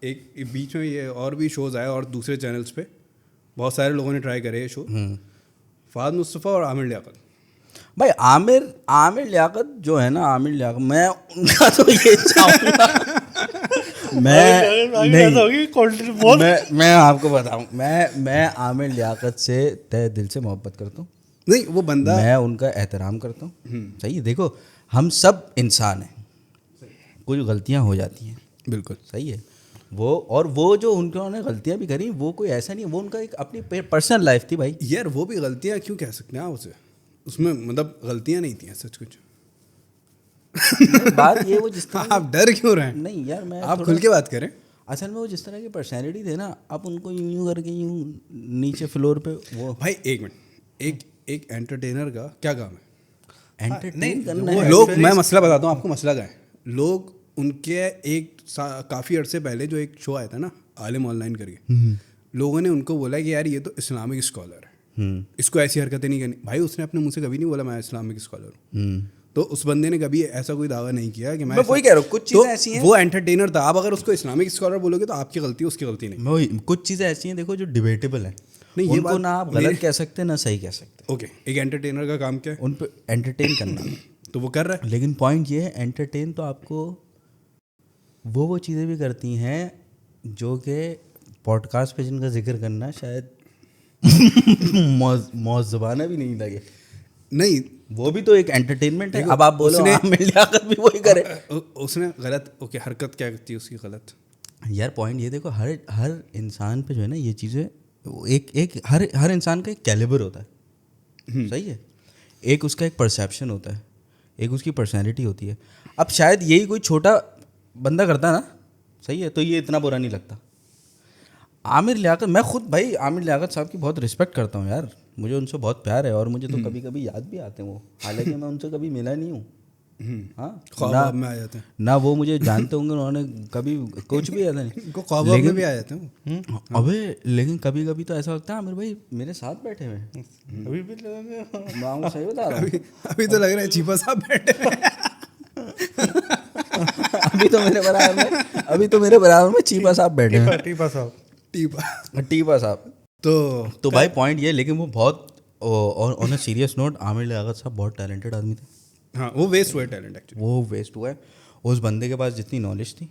एक बीच में ये और भी शोज आए और दूसरे चैनल्स पे बहुत सारे लोगों ने ट्राई करे ये शो, फहद मुस्तफ़ा और आमिर लियाकत। भाई आमिर लियाकत जो है ना, आमिर लियाकत मैं उनका तो ये चाहूँगा मैं आपको बताऊं, मैं आमिर लियाकत से तहे दिल से मोहब्बत करता हूँ। नहीं वो बंदा, मैं उनका एहतराम करता हूँ, सही है। देखो हम सब इंसान हैं, कुछ गलतियाँ हो जाती हैं, बिल्कुल सही है। वो जो उन्होंने गलतियाँ भी करी, वो कोई ऐसा नहीं, वो उनका एक अपनी पर्सनल लाइफ थी भाई। यार वो भी गलतियाँ क्यों कह सकते हैं आप उसे, उसमें मतलब गलतियाँ नहीं थी सच कुछ। बात ये वो जिस तरह आप डर क्यों रहे हैं? नहीं यार, मैं आप खुल के बात करें। असल में वो जिस तरह की पर्सनैलिटी थे ना, आप उनको यूं करके यूं नीचे फ्लोर पे वो भाई एक मिनट, एक एंटरटेनर का क्या काम है? एंटरटेन करना है। लोग, मैं मसला बताता हूँ आपको, मसला क्या है, लोग उनके काफ़ी अरसे पहले जो एक शो आया था ना आलिम ऑनलाइन करके, लोगों ने उनको बोला कि यार ये तो इस्लामिक स्कॉलर है, इसको ऐसी हरकतें नहीं करनी। भाई उसने अपने मुंह से कभी नहीं बोला मैं इस्लामिक स्कॉलर हूँ, तो उस बंदे ने कभी ऐसा कोई दावा नहीं किया कि मैं वही कह रहा हूँ, कुछ चीज़ें ऐसी हैं, वो एंटरटेनर था। आप अगर उसको इस्लामिक स्कॉलर बोलोगे तो आपकी गलती है, उसकी गलती नहीं। वही कुछ चीज़ें ऐसी हैं देखो जो डिबेटेबल है, नहीं ये उनको बात ना आप गलत कह सकते ना सही कह सकते। ओके, एक एंटरटेनर का काम क्या है? उन पे एंटरटेन करना तो वो कर रहा है, लेकिन पॉइंट ये है एंटरटेन तो आपको वो चीज़ें भी करती हैं जो कि पॉडकास्ट पे जिनका जिक्र करना शायद मौज ज़बाना भी नहीं लगे। नहीं, वो भी तो एक एंटरटेनमेंट है। देखो, अब आप बोलो आमिर लियाकत भी वही करे। उसने गलत, ओके, हरकत क्या करती है उसकी गलत? यार पॉइंट ये देखो, हर इंसान पे जो है ना ये चीज़ें, एक हर इंसान का एक कैलिबर होता है, सही है। एक उसका एक परसेप्शन होता है, एक उसकी पर्सनैलिटी होती है। अब शायद यही कोई छोटा बंदा करता ना, सही है, तो ये इतना बुरा नहीं लगता। आमिर लियाकत, मैं खुद भाई आमिर लियाकत साहब की बहुत रिस्पेक्ट करता हूँ यार, मुझे उनसे बहुत प्यार है और मुझे तो कभी कभी याद भी आते हैं वो, हालांकि मैं उनसे कभी मिला नहीं हूँ। हाँ, ख्वाब में आ जाते हैं ना वो मुझे जानते होंगे, उन्होंने कभी कुछ भी ऐसा नहीं, ख्वाब में भी आ जाते हैं वो। अबे लेकिन कभी कभी तो ऐसा लगता है आमिर भाई मेरे साथ बैठे हुए हैं। अभी भी लगे मैं आपको सही बता रहा हूँ। अभी तो लग रहा है चीपा साहब बैठे हैं। अभी तो मेरे बराबर में चीपा साहब बैठे हैं। टीपा साहब, टीपा साहब। तो भाई पॉइंट ये, लेकिन वो बहुत on a serious note, Aamir Liaquat साहब बहुत टैलेंटेड आदमी थे। हाँ, वो वेस्ट हुआ है टैलेंट एक्चुअली। वो वेस्ट हुआ है। उस बंदे के पास जितनी नॉलेज थी,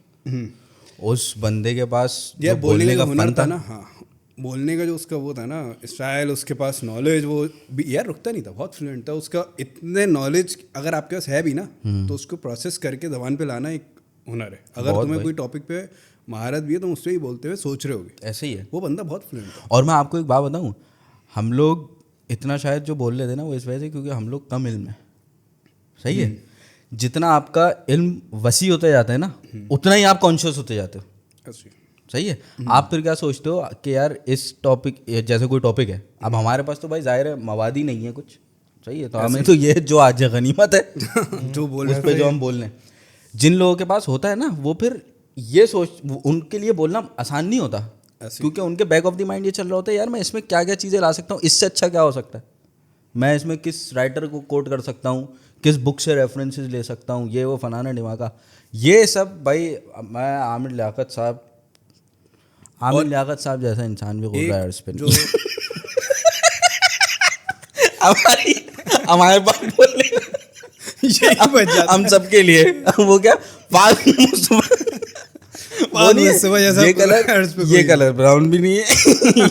उस बंदे के पास यार जो बोलने का फन हुनर था ना, हाँ, बोलने का जो उसका वो था ना स्टाइल, उसके पास नॉलेज, वो भी यार रुकता नहीं था, बहुत फ्लुएंट था उसका। इतने नॉलेज अगर आपके पास है भी ना, तो उसको प्रोसेस करके जबान पे लाना एक हुनर है। अगर तुम्हें कोई टॉपिक पे महारत भी है तो उससे ही बोलते हुए सोच रहे होगे, ऐसे ही है। वो बंदा बहुत फ्लुएंट था। और मैं आपको एक बात बताऊं, हम लोग इतना शायद जो बोल रहे थे ना वो इस वजह से क्योंकि हम लोग कम इल्म है, सही है। जितना आपका इल्म वसी होता जाता है ना, उतना ही आप कॉन्शियस होते जाते हो, सही है। आप फिर क्या सोचते हो कि यार इस टॉपिक, जैसे कोई टॉपिक है, अब हमारे पास तो भाई जाहिर है मवाद ही नहीं है कुछ, सही है, तो हमें तो ये जो आज गनीमत है जो बोल उस पे जो हम बोल रहे हैं, जिन लोगों के पास होता है ना, वो फिर ये उनके लिए बोलना आसान नहीं होता, क्योंकि उनके बैक ऑफ द माइंड ये चल रहा होता है यार मैं इसमें क्या क्या चीज़ें ला सकता हूँ, इससे अच्छा क्या हो सकता है, मैं इसमें किस राइटर को कोट कर सकता हूँ, किस बुक से रेफरेंसेस ले सकता हूँ, ये वो फलाना ढिमाका, ये सब भाई। मैं आमिर लियाकत साहब जैसा इंसान भी बोल रहा है इस पे हमारे पास बोलने हम सबके लिए वो क्या ये कलर ब्राउन भी नहीं है,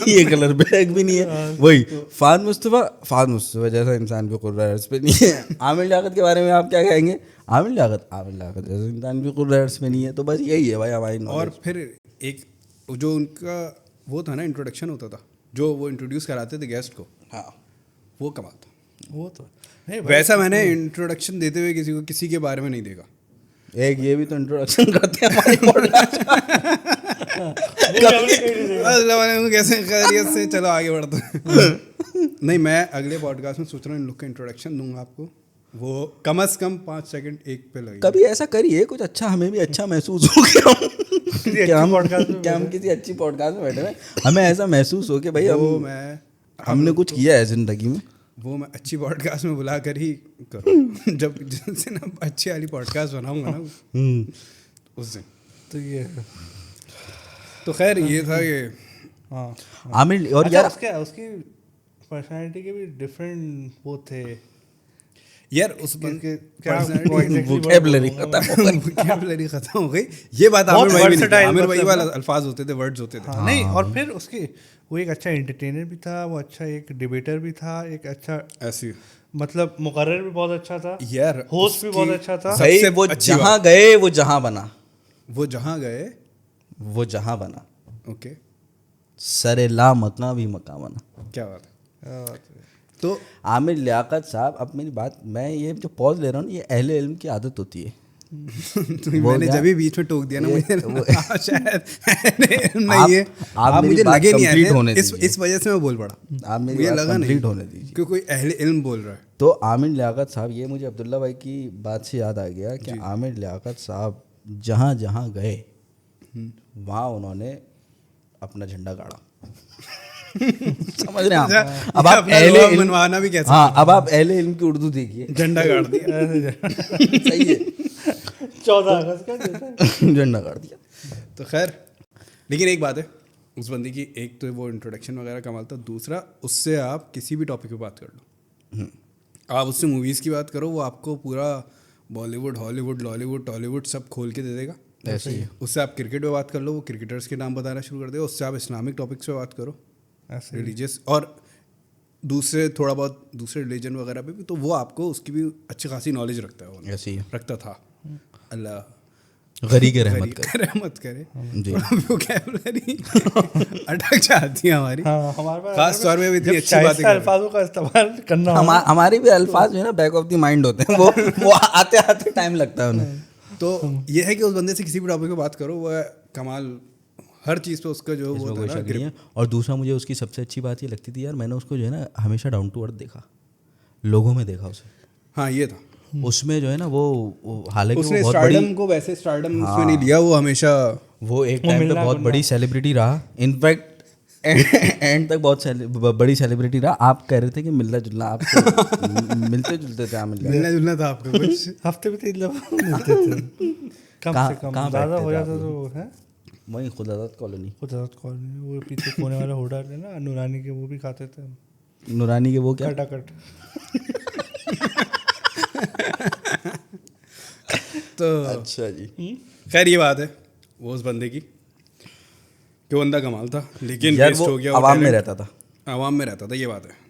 ये कलर ब्लैक भी नहीं है, वही फाद मुस्तफा जैसा इंसान भी कुर्रा अर्श पे नहीं है। आमिर लियाकत के बारे में आप क्या कहेंगे? आमिर लियाकत जैसा इंसान भी कुर्रा अर्श पे नहीं है। तो बस यही है भाई हमारी नॉलेज। और फिर एक जो उनका वो था ना, इंट्रोडक्शन होता था जो वो इंट्रोड्यूस कराते थे गेस्ट को, हाँ वो कमाल था। वो तो वैसा मैंने इंट्रोडक्शन देते हुए किसी के बारे में नहीं देखा। एक ये भी तो इंट्रोडक्शन करते हैं हमारे पॉडकास्ट कैसे खैरियत से, चलो आगे बढ़ते हैं। नहीं, मैं अगले पॉडकास्ट में सोच रहा हूँ इन लोग का इंट्रोडक्शन दूंगा आपको, वो कम से कम 5 सेकंड एक पे लगे। कभी ऐसा करिए कुछ अच्छा, हमें भी अच्छा महसूस हो कि हम किसी अच्छी पॉडकास्ट में बैठे हैं, हमें ऐसा महसूस हो कि भाई हमने कुछ किया है जिंदगी में। वो मैं अच्छी पॉडकास्ट में बुला कर ही करूँ जब जिनसे ना अच्छी वाली पॉडकास्ट बनाऊंगा ना उस दिन। तो ये तो खैर ये था ये। हाँ आमिर और अच्छा, यार उसकी पर्सनालिटी के भी डिफरेंट वो थे यार, उस वोकैबुलरी खत्म हो गई। ये बात आमिर भाई वाला अल्फाज होते थे, वर्ड्स होते थे। नहीं, और फिर उसके वो एक अच्छा एंटरटेनर भी था, वो अच्छा एक डिबेटर भी था, एक अच्छा ऐसी मतलब मुकर्रर भी बहुत अच्छा था यार, होस्ट भी बहुत अच्छा था। भाई वो जहाँ गए वो जहाँ बना, वो जहाँ गए वो जहाँ बना, ओके, सरे ला मका भी मका बना। क्या बात है। तो आमिर लियाकत साहब, अब मेरी बात, मैं ये जो पॉज ले रहा हूँ ये अहले इल्म की आदत होती है। मैंने जब भी बीच में टोक दिया ना, मुझे शायद नहीं है, आप मुझे लगे नहीं आए, इस वजह से मैं बोल पड़ा। आप मेरी बात कंप्लीट होने दीजिए, क्योंकि कोई अहले इल्म बोल रहा है। तो आमिर लियाकत साहब, ये मुझे अब्दुल्ला भाई की बात से याद आ गया कि आमिर लियाकत साहब जहाँ जहाँ गए वहाँ उन्होंने अपना झंडा गाड़ा। समझ रहे हैं आप? अब आप अहले इल्म मनवाना भी कैसे, हाँ, अब आप अहले इल्म की उर्दू देखिए, झंडा गाड़ दिया। सही है, 14 अगस्त का झंडा गाड़ दिया। तो खैर, लेकिन एक बात है उस बंदी की, एक तो वो इंट्रोडक्शन वगैरह कमाल था, दूसरा उससे आप किसी भी टॉपिक पे बात कर लो, आप उससे मूवीज़ की बात करो, वो आपको पूरा बॉलीवुड, हॉलीवुड, लॉलीवुड, टॉलीवुड सब खोल के दे देगा। ऐसे ही है। उससे आप क्रिकेट पे बात कर लो, वो क्रिकेटर्स के नाम बताना शुरू कर दे, उससे आप इस्लामिक टॉपिक्स पे बात करो, ऐसे रिलीजियस और दूसरे थोड़ा बहुत दूसरे रिलीजन वगैरह पे भी, तो वो आपको उसकी भी अच्छी खासी नॉलेज रखता है, वो ऐसे ही है। रखता था। अल्लाह गरी के रहमत कर। रहमत करे जी। वोकैबुलरी अटक जाती है हमारी, हाँ, हमारे पास खास तौर में भी इतनी जब अच्छी बातें शाइस्ता कर रहे हैं। अल्फाजों का इस्तेमाल करना हो, हमारे भी अल्फाज जो है ना बैक ऑफ द माइंड होते हैं, वो आते आते टाइम लगता है उन्हें। तो ये है कि उस बंदे से किसी भी टॉपिक पे बात करो, वो कमाल हर चीज़ पे उसका जो वो इसमें होता कोई है ना शक नहीं है। और दूसरा मुझे उसकी सबसे अच्छी बात ये लगती थी यार, मैंने उसको जो है ना हमेशा डाउन टू अर्थ देखा, लोगों में देखा उसे। हाँ ये था, उसमें जो है ना वो हालांकि उसने वो बहुत स्टारडम बड़ी, को वैसे स्टारडम उसमें नहीं लिया, वो हमेशा वो एक टाइम पे बहुत बड़ी सेलिब्रिटी रहा, इनफैक्ट एंड तक बहुत बड़ी सेलिब्रिटी रहा। आप कह रहे थे कि मिलना जुलना आपसे मिलते जुलते थे, मिलना जुलना था आपको कुछ। हफ्ते में 3 दफा मिलते थे, कम से कम, कहाँ ज़्यादा बैठते हो थे जाता आप तो है वहीं खुदावत कॉलोनी, खुदावत कॉलोनी, वो पीछे कोने वाला होटल है ना नूरानी के, वो भी खाते थे हम, नूरानी के वो क्या कटाकट। तो अच्छा जी। खैर ये बात है वो उस बंदे की कि वो बंदा कमाल था, लेकिन यार वेस्ट वो हो गया, आवाम में रहता था, आवाम में रहता था, ये बात है।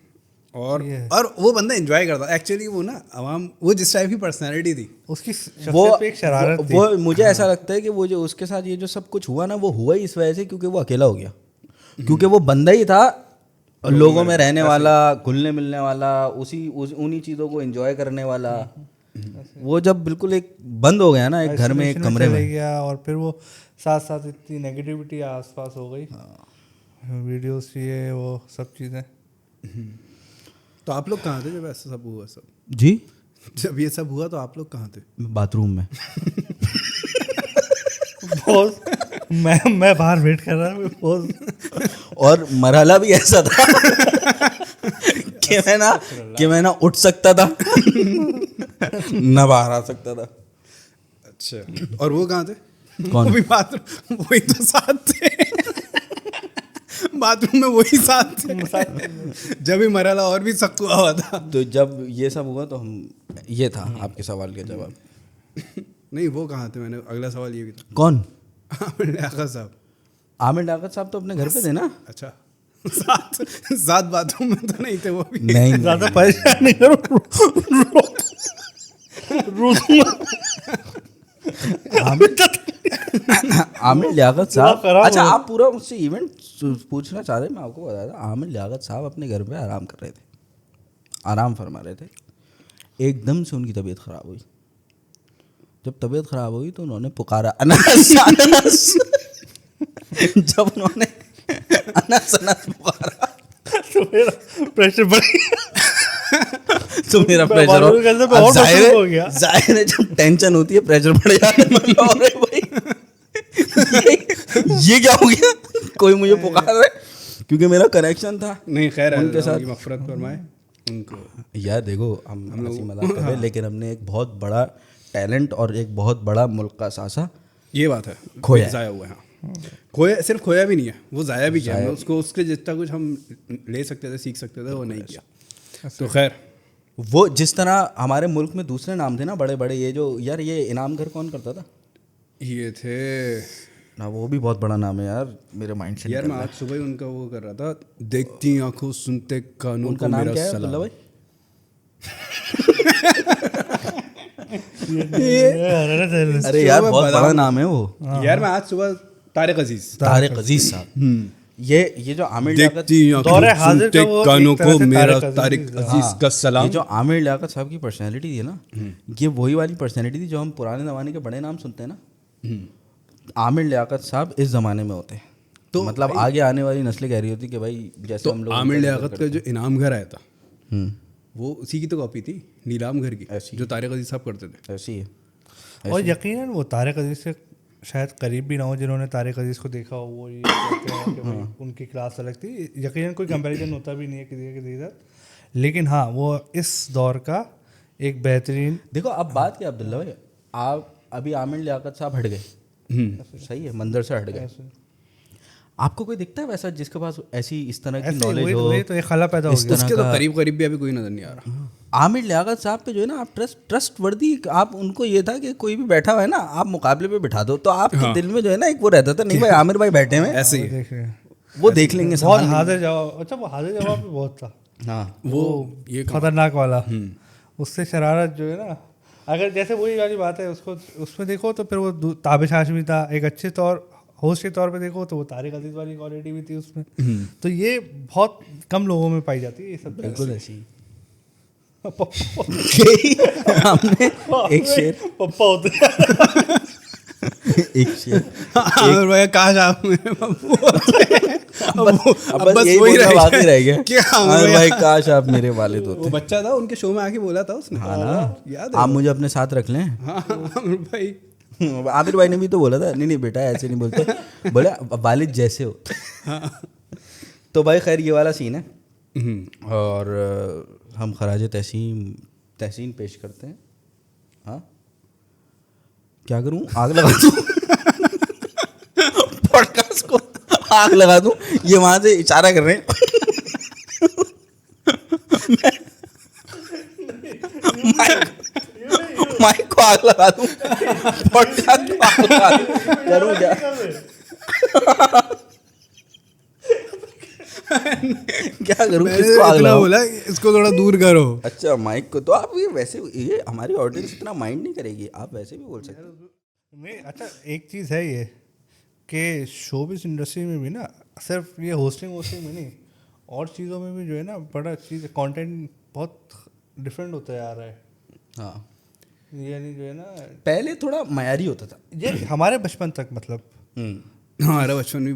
और वो बंदा एंजॉय करता एक्चुअली, वो ना आवाम, वो जिस टाइप की पर्सनैलिटी थी उसकी वो शख्सियत पे एक शरारत थी। वो मुझे ऐसा लगता है कि वो जो उसके साथ ये जो सब कुछ हुआ ना, वो हुआ ही इस वजह से क्योंकि वो अकेला हो गया, क्योंकि वो बंदा ही था लोगों में रहने वाला, घुलने मिलने वाला, उन्हीं चीज़ों को एंजॉय करने वाला। वो जब बिल्कुल एक बंद हो गया ना एक घर में, एक कमरे में गया, और फिर वो साथ साथ इतनी नेगेटिविटी आसपास हो गई, वीडियोस ये वो सब चीज़ें। तो आप लोग कहाँ थे जब ऐसा सब हुआ? सब जी, जब ये सब हुआ तो आप लोग कहाँ थे? बाथरूम में। बहुत मैं बाहर वेट कर रहा हूँ बहुत। और मरहला भी ऐसा था कि मैं ना उठ सकता था ना बाहर आ सकता था। अच्छा, और वो कहाँ थे? कौन? वो भी बाथरूम, वही तो साथ थे बाथरूम में, वही साथ थे जब ही मरहला और भी सख्त हुआ था। तो जब ये सब हुआ तो हम, ये था आपके सवाल का जवाब। नहीं, वो कहाँ थे? मैंने अगला सवाल ये भी था। कौन? आमिर लियाकत साहब। आमिर लियाकत साहब तो अपने घर पे थे ना। अच्छा, साथ बाथरूम में तो नहीं थे वो भी? नहीं, ज़्यादा परेशान नहीं करो। आमिर लियाकत साहब, खराब अच्छा हो। आप पूरा मुझसे इवेंट पूछना चाह रहे हैं, मैं आपको बताया था। आमिर लियाकत साहब अपने घर पे आराम कर रहे थे, आराम फरमा रहे थे, एकदम से उनकी तबीयत ख़राब हुई। जब तबीयत ख़राब हुई तो उन्होंने पुकारा अनस अनस। जब उन्होंने अनस अनस पुकारा तो मेरा प्रेशर बढ़ गया, तो मेरा प्रेशर हो गया। जाहिर है जब टेंशन होती है प्रेशर बढ़ जाता है। मतलब अरे भाई ये क्या हो गया, कोई मुझे पुकार रहा है, क्योंकि मेरा कनेक्शन था। नहीं, खैर उनके साथ मफरत फरमाए उनको। यार देखो, हम हंसी मजाक कर रहे हैं, लेकिन हमने एक बहुत बड़ा टैलेंट और एक बहुत बड़ा मुल्क का सासा ये बात है, खोया जाया हुआ है। हाँ, खोया, सिर्फ खोया भी नहीं है, वो जाया भी किया। उसको उसके जितना कुछ हम ले सकते थे, सीख सकते थे, वो नहीं किया। तो खैर, वो जिस तरह हमारे मुल्क में दूसरे नाम थे ना बड़े बड़े, ये जो यार ये इनाम घर कौन करता था? ये थे ना, वो भी बहुत बड़ा नाम है यार, मेरे माइंड से यार। मैं आज सुबह ही उनका वो कर रहा था, देखती आंखों सुनते कानों उनका को नाम मेरा क्या है सलाम। अब्दुल्ला भाई? अरे यार बहुत बड़ा नाम है वो यार। मैं आज सुबह तारिक अजीज साहब, ये जो आमिर लियाकत, देखती आंखों दौरे हाजिर सुनते का वो कानों एक तरह को से मेरा तारिक तारिक अजीज। अजीज का सलाम। ये जो आमिर लियाकत साहब की पर्सनैलिटी थी ना, ये वही वाली पर्सनैलिटी थी जो हम पुराने ज़माने के बड़े नाम सुनते हैं ना। आमिर लियाकत साहब इस ज़माने में होते हैं, तो मतलब आगे आने वाली नस्लें कह रही होती कि भाई जैसे तो हम लोग। आमिर लियाकत का जो इनाम घर आया था, हम्म, वो उसी की तो कॉपी थी, नीलाम घर की, जो तारिक अजीज साहब करते थे। ऐसी है। और यकीनन वो तारिक अजीज से शायद करीब भी ना हो, जिन्होंने तारिक अजीज को देखा हो वो ये कहते हैं कि भाई उनकी क्लास अलग थी। यकीनन कोई कंपैरिजन होता भी नहीं है किसी के साथ, लेकिन हाँ वो इस दौर का एक बेहतरीन। देखो अब बात क्या अब्दुल्ला भाई, आप अभी आमिर लियाकत साहब हट गए, सही है, मंदिर से हट गए, आपको कोई दिखता है वैसा जिसके पास ऐसी इस तरह की नॉलेज हो? तो एक खला पैदा हो गया। उसके तो करीब करीब भी अभी कोई नजर नहीं आ रहा। आमिर लियाकत साहब पे जो है ना आप ट्रस्ट वर्दी, आप उनको ये था कि कोई भी बैठा हुआ है ना आप मुकाबले पे बिठा दो, तो आपके दिल में जो है ना एक वो रहता था, नहीं भाई आमिर भाई बैठे हुए ऐसे ही देख रहे हैं वो देख लेंगे बहुत संभाल हाजिर जवाब। अच्छा वो हाजिर जवाब भी बहुत था लेंगे। हाँ वो ये खतरनाक वाला, उससे शरारत जो है ना, अगर जैसे वही वाली बात है उसको उसमें देखो तो फिर वो ताबिश हाशमी था, एक अच्छे तौर होस्ट के तौर पे देखो तो वो तारिक अजीज वाली क्वालिटी भी थी उसमें। तो ये बहुत कम लोगों में पाई जाती है ये सब। बिल्कुल ऐसी पप्पा हमने एक शेर होते एक शेर आमिर भाई काश आप मेरे पप्पू होते। अब बस यही वही बोलना बाकी रह गया क्या आमिर भाई काश आप मेरे वालिद वो होते। बच्चा था उनके शो में आके बोला था उसने। हाँ ना, याद है आप मुझे अपने साथ रख लें। हाँ आमिर भाई आमिर भाई ने भी तो बोला था, नहीं नहीं बेटा ऐसे नहीं बोलते, बोले वालिद जैसे हो। तो भाई खैर ये वाला सीन है और हम खराज तहसीन पेश करते हैं। हाँ क्या करूं, आग लगा दूं पॉडकास्ट को, आग लगा दूं, ये वहां से इशारा कर रहे हैं माइक को आग लगा दूं, पॉडकास्ट को आग लगा दूं, करूं क्या? क्या करूं, मैंने किसको आग इतना लगाऊं? बोला कि इसको थोड़ा दूर करो। अच्छा माइक को तो आप ये वैसे, ये हमारी ऑडियंस इतना माइंड नहीं करेगी, आप वैसे भी बोल सकते हो। नहीं अच्छा एक चीज़ है ये कि शोबिस इंडस्ट्री में भी ना सिर्फ ये होस्टिंग में नहीं और चीज़ों में भी जो है ना बड़ा चीज़ कंटेंट बहुत डिफरेंट होता जा रहा है। हाँ यानी जो है ना पहले थोड़ा मयारी होता था। ये हमारे बचपन तक मतलब हमारा बचपन भी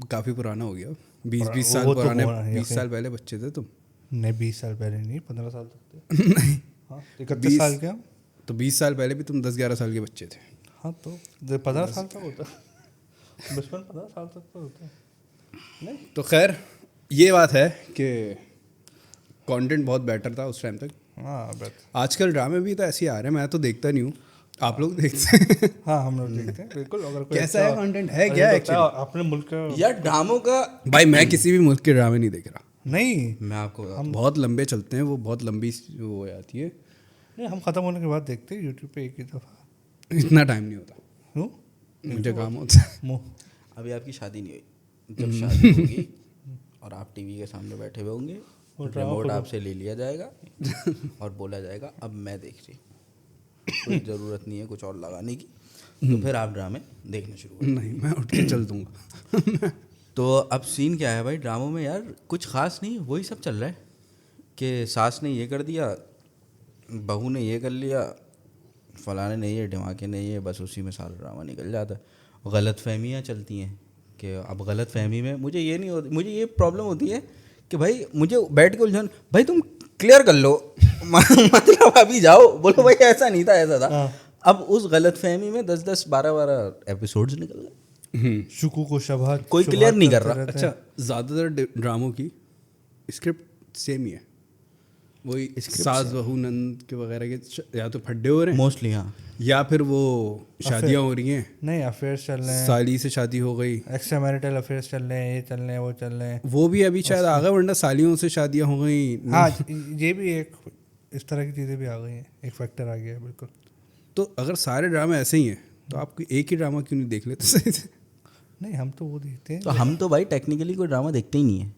काफी पुराना हो गया, 20 साल वो तो पुराने, होना है, 20 साल पहले बच्चे थे तुम। नहीं 20 साल पहले नहीं 15 साल तक थे। नहीं हाँ 31 साल के हम। तो 20 साल पहले भी तुम 10-11 साल के बच्चे थे। हाँ तो 15 साल तक होता बचपन 15 साल तक तो होता है। नहीं तो खैर ये बात है कि कंटेंट बहुत बेटर था उस टाइम तक। हाँ बस आजकल ड्रामे भी तो ऐसे ही आ रहे हैं, मैं तो देखता नहीं हूँ, आप लोग देखते हैं। हाँ हम लोग देखते हैं बिल्कुल। अगर कोई कैसा अच्छा है कंटेंट है अगर क्या तो एक्चुअली? अपने मुल्क का यार ड्रामों का, भाई मैं किसी भी मुल्क के ड्रामे नहीं देख रहा, नहीं मैं आपको बताता हूँ। बहुत लंबे चलते हैं वो, बहुत लंबी वो हो जाती है, नहीं हम ख़त्म होने के बाद देखते हैं यूट्यूब पे एक ही दफ़ा। इतना टाइम नहीं होता, क्यों मुझे काम होता है। मुँह अभी आपकी शादी नहीं हुई, जब शादी होगी और आप टीवी के सामने बैठे हुए होंगे, रिमोट आपसे ले लिया जाएगा और बोला जाएगा अब मैं देख रही, कोई ज़रूरत नहीं है कुछ और लगाने की, तो फिर आप ड्रामे देखना शुरू करें। नहीं मैं उठ के चल दूंगा। तो अब सीन क्या है भाई ड्रामों में यार, कुछ ख़ास नहीं, वही सब चल रहा है कि सास ने ये कर दिया, बहू ने ये कर लिया, फलाने ने ये, ढिमाके ने ये, बस उसी में सारा ड्रामा निकल जाता है। गलत फहमियाँ चलती हैं कि अब गलत फहमी में मुझे ये नहीं होती, मुझे ये प्रॉब्लम होती है कि भाई मुझे बैठ के उलझन, भाई तुम क्लियर कर लो मतलब अभी जाओ बोलो भाई ऐसा नहीं था ऐसा था। अब उस गलत फहमी में 10-10 12-12 एपिसोड्स निकल गए, शुकू को शबहत कोई क्लियर नहीं कर रहा। अच्छा ज़्यादातर ड्रामों की स्क्रिप्ट सेम ही है, वही सास बहू नंद के वगैरह के, या तो फड्डे हो रहे हैं मोस्टली हाँ, या फिर वो शादियाँ हो रही हैं, नहीं अफेयर्स चल रहे हैं, साली से शादी हो गई, एक्स्ट्रा मैरिटल अफेयर्स चल रहे हैं, ये चल रहे हैं वो चल रहे हैं। वो भी अभी शायद आ गए, वरना सालियों से शादियाँ हो गई। हाँ ये भी एक इस तरह की चीज़ें भी आ गई हैं, एक फैक्टर आ गया है बिल्कुल। तो अगर सारे ड्रामे ऐसे ही हैं तो आप कोई एक ही ड्रामा क्यों नहीं देख लेते सही से? नहीं हम तो वो देखते हैं। तो हम तो भाई टेक्निकली कोई ड्रामा देखते ही नहीं है,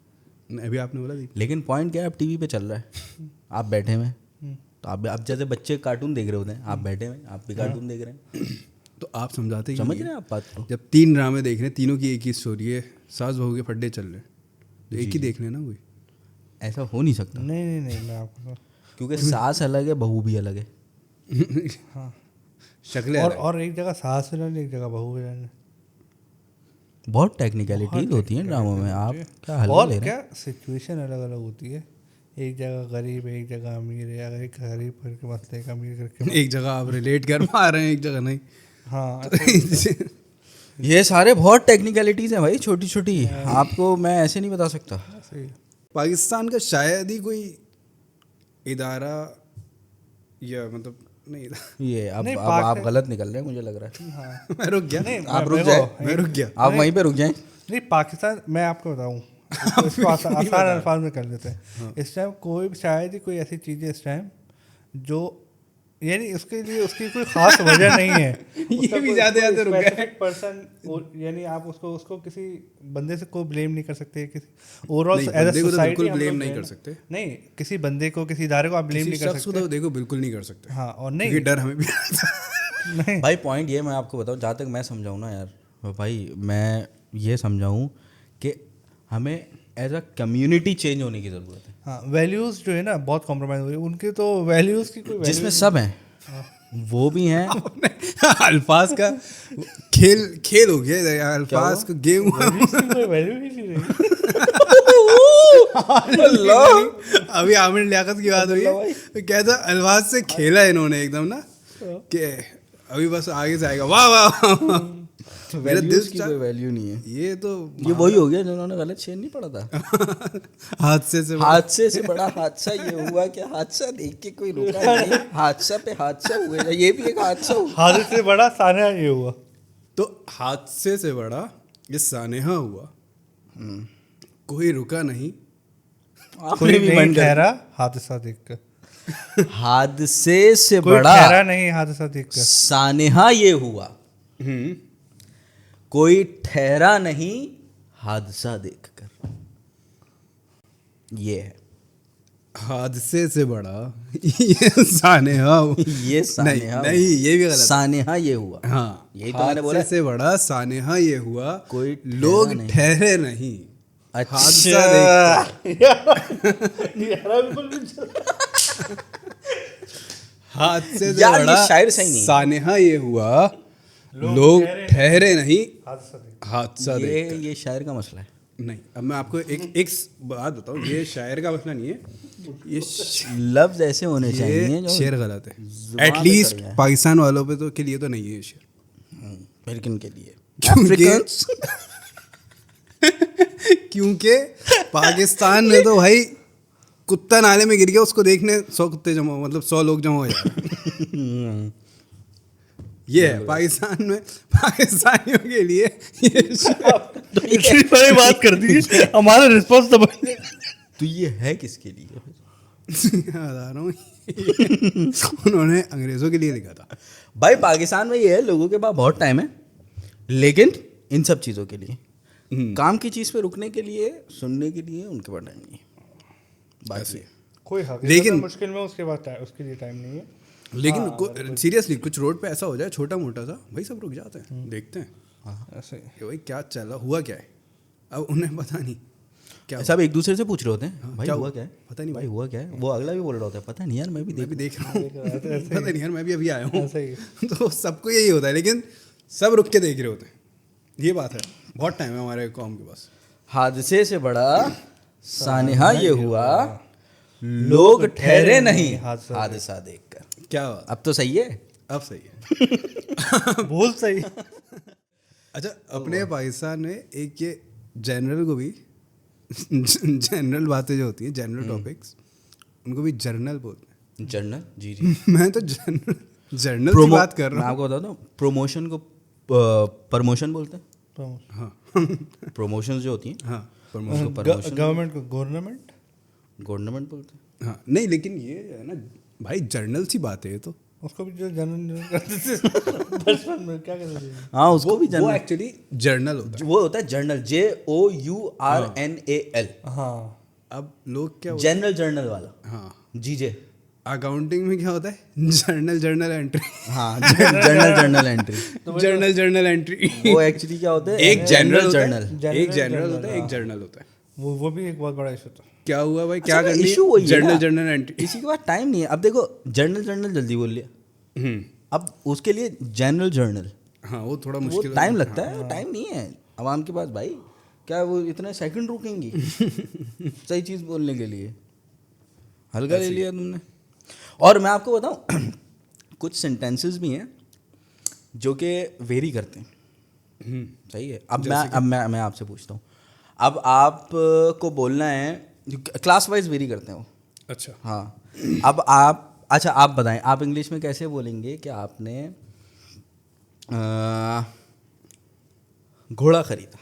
नहीं, अभी आपने बोला देख। लेकिन पॉइंट क्या है, अब टीवी पे चल रहा है, आप बैठे हुए हैं, तो आप जैसे बच्चे कार्टून देख रहे होते हैं, आप बैठे हुए हैं, आप भी कार्टून देख रहे हैं, तो आप समझाते क्यों समझ नहीं रहे हैं आप बात को? जब 3 ड्रामे देख रहे हैं, तीनों की एक ही स्टोरी है, सास बहू के फड्डे चल रहे हैं, तो एक ही देख लेना कोई। ऐसा हो नहीं सकता, नहीं मैं आपको क्योंकि सास अलग है, बहू भी अलग है। हाँ शक्लें और एक जगह सास विलन एक जगह बहू विलन। बहुत टेक्निकलिटीज होती हैं ड्रामों में, आप क्या हल्का और ले रहे क्या सिचुएशन अलग अलग होती है, एक जगह गरीब है एक जगह अमीर है, अगर एक गरीब करके मसले एक अमीर करके एक जगह आप रिलेट कर पा रहे हैं, एक जगह नहीं। हाँ हैं? ये सारे बहुत टेक्निकलिटीज हैं भाई, छोटी छोटी, आपको मैं ऐसे नहीं बता सकता। सही। पाकिस्तान का शायद ही कोई इदारा या मतलब नहीं ये अब नहीं, आप गलत निकल रहे हैं मुझे लग रहा है। हाँ मैं रुक गया, नहीं आप रुक मेरे जाए, को- मैं रुक गया। आप वहीं पे रुक जाएं। नहीं पाकिस्तान मैं आपको बताऊँ इसको आसान अल्फाज में कर लेते हैं। इस टाइम कोई शायद ही कोई ऐसी चीज़ है इस टाइम जो यानी उसके लिए उसकी कोई खास वजह नहीं है ये भी ज्यादा रुक गए पर्सन यानी आप उसको किसी बंदे से कोई ब्लेम नहीं कर सकते किसी ओवरऑल नहीं, एज अ बंदे को तो सोसाइटी बिल्कुल blame नहीं कर सकते। नहीं किसी बंदे को किसी इदारे को आप ब्लेम नहीं किसी कर शख्स को सकते तो देखो बिल्कुल नहीं कर सकते, हाँ और क्योंकि नहीं डर हमें भी आता है। नहीं भाई पॉइंट ये मैं आपको बताऊं, जहाँ तक मैं समझाऊँ ना यार भाई, मैं ये समझाऊँ कि हमें एज अ कम्युनिटी चेंज होने की ज़रूरत है, हाँ वैल्यूज जो है ना बहुत कॉम्प्रोमाइज हो रही है उनके, तो वैल्यूज की कोई जिसमें सब हैं, वो भी हैं। अल्फाज का खेल हो गया, अल्फाज का गेम हुआ। कोई वैल्यू ही नहीं रही अभी आमिर लियाकत की बात हुई है, तो कहता अल्फाज से खेला इन्होंने एकदम ना कि अभी बस आगे से आएगा, वाह वाह वाह। मेरा दिल वैल्यूज की कोई वैल्यू नहीं है। ये तो ये वही हो गया जिन्होंने गलत शेर नहीं पढ़ा था। हादसे से बड़ा हादसा ये हुआ कि हादसा देख के कोई रुका नहीं, हादसा पे हादसा हुआ, ये भी एक हादसा हुआ। हादसे से बड़ा सानिया ये हुआ। तो हादसे से बड़ा ये सानेहा हुआ, कोई रुका नहीं, आपने भी मन कर ठहरा हादसा देखकर, हादसे से कोई बड़ा ठहरा नहीं हादसा देखकर, सानेहा ये हुआ, कोई ठहरा नहीं हादसा देखकर। ये है हादसे से बड़ा ये सानेहा ये सानेहा नहीं ये भी गलत है। सानेहा ये हुआ। हाँ, यही तो मैंने बोला। हादसे से बड़ा सानेहा ये हुआ, कोई ठहरा लोग नहीं। ठहरे नहीं अच्छा। हादसा हादसे से यार, ये बड़ा शायर सही नहीं। सानेहा ये हुआ, लोग ठहरे नहीं हादसा देख। ये शायर का मसला है। नहीं, अब मैं आपको एक बात बताऊं, ये शायर का मसला नहीं है, ये लफ्ज ऐसे होने चाहिए ये जो शेर गलत है। जुबान पे एटलीस्ट चढ़ जाए। पाकिस्तान वालों पे तो के लिए तो नहीं है ये शेर, अमेरिकन के लिए, क्योंकि- अफ्रीकन्स क्योंकि पाकिस्तान में तो भाई कुत्ता नाले में गिर गया, उसको देखने 100 कुत्ते जमा, मतलब 100 लोग जमा हो जाए। ये है पाकिस्तान में, पाकिस्तानियों के लिए ये इतनी बड़ी बात कर दी हमारा रिस्पॉन्स तो तो ये है किसके लिए? बता रहा हूँ, उन्होंने अंग्रेजों के लिए लिखा था। भाई पाकिस्तान में ये है, लोगों के पास बहुत टाइम है, लेकिन इन सब चीज़ों के लिए, काम की चीज़ पे रुकने के लिए, सुनने के लिए उनके पास टाइम नहीं है। बात ये कोई हकीकत लेकिन- में मुश्किल में उसके बाद उसके लिए टाइम नहीं है। लेकिन सीरियसली कुछ रोड पे ऐसा हो जाए छोटा मोटा सा, भाई सब रुक जाते हैं, देखते हैं ऐसे कि भाई क्या चल रहा, हुआ क्या है। अब उन्हें पता नहीं क्या सब एक दूसरे से पूछ रहे होते हैं, भाई क्या हुआ हुआ? क्या है, पता नहीं भाई हुआ क्या है। वो अगला भी बोल रहा होता है, पता नहीं यार, मैं भी मैं भी देख देख रहा हूँ, ऐसे पता नहीं यार, मैं भी अभी आया हूँ। ऐसे ही तो सबको यही होता है, लेकिन सब रुक के देख रहे होते हैं। ये बात है, बहुत टाइम है हमारे कौम के पास। हादसे से बड़ा सानेहा ये हुआ, लोग ठहरे नहीं हादसा देखकर। क्या बात, अब तो सही है। अब सही है। भूल सही। अच्छा, अपने पाकिस्तान में एक ये जनरल को भी जनरल बातें जो होती हैं, जनरल टॉपिक्स, उनको भी जर्नल बोलते जर्नल, जी जी। हैं। मैं तो जर्नल की बात कर मैं रहा हूँ। आपको बताता हूँ, प्रमोशन को प्रमोशन बोलते हैं। हाँ प्रमोशन जो होती हैं हाँ, उसको प्रमोशन, गवर्नमेंट को गवर्नमेंट गवर्नमेंट बोलते हैं। हाँ, नहीं लेकिन ये है ना भाई, जर्नल सी बात है ये तो। उसको भी जो जनरल करते थे बचपन में क्या करते थे। हाँ, उसको भी वो जर्नल, एक्चुअली जर्नल होता वो होता है जर्नल, JOURNAL। हाँ है। अब लोग क्या जनरल जर्नल वाला, हाँ, जीजे। अकाउंटिंग में क्या होता है, जर्नल एंट्री। हाँ, जर्नल एंट्री। Journal entry. वो एक्चुअली क्या होता है, एक जनरल जर्नल। एक जनरल होता है, एक जर्नल होता है। वो भी एक बहुत बड़ा इशू था। क्या हुआ भाई, क्या अच्छा, करनी issue वही है ना। Journal entry. इसी के बाद टाइम नहीं है। अब देखो, जर्नल जल्दी बोल लिया, अब उसके लिए जर्नल, हाँ, वो थोड़ा वो मुश्किल टाइम लगता है, टाइम नहीं है आवाम के पास भाई। क्या वो इतने सेकंड रुकेंगी सही चीज़ बोलने के लिए? हल्का ले लिया तुमने। और मैं आपको बताऊं, कुछ सेंटेंसेस भी हैं जो कि वेरी करते हैं। सही है। अब मैं आपसे पूछता हूँ, अब आप को बोलना है, क्लास वाइज वेरी करते हैं वो। अच्छा, हाँ, अब आप, अच्छा आप बताएं, आप इंग्लिश में कैसे बोलेंगे कि आपने घोड़ा खरीदा?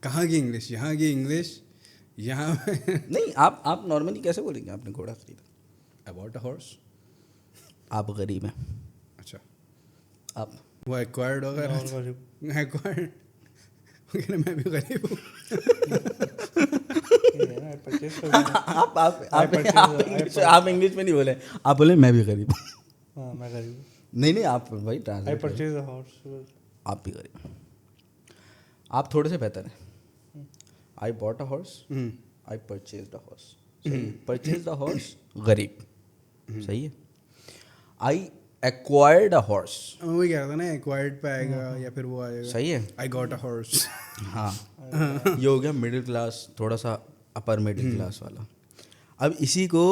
कहाँ की इंग्लिश, यहाँ की इंग्लिश यहाँ नहीं, आप नॉर्मली कैसे बोलेंगे आपने घोड़ा खरीदा? About a horse. आप गरीब हैं। अच्छा, आप वो एक्वायर्ड होगा, एक्वायर्ड मैं भी गरीब हूँ। आप इंग्लिश में नहीं बोले, आप बोले मैं भी गरीब हूँ। हाँ, मैं गरीब हूँ। नहीं आप भाई आई ट्रांसलेट, परचेज अ हॉर्स। आप भी गरीब हैं। आप थोड़े से बेहतर हैं। I bought a horse, I purchase the horse. Purchase the horse गरीब, सही है। आई एक्वायर्ड अ हॉर्स, मैं वही कह रहा था ना, एक्वायर्ड पे आएगा या फिर वो आएगा। सही है। I got a horse. हाँ, ये हो गया मिडिल क्लास, थोड़ा सा अपर मिडिल क्लास वाला। अब इसी को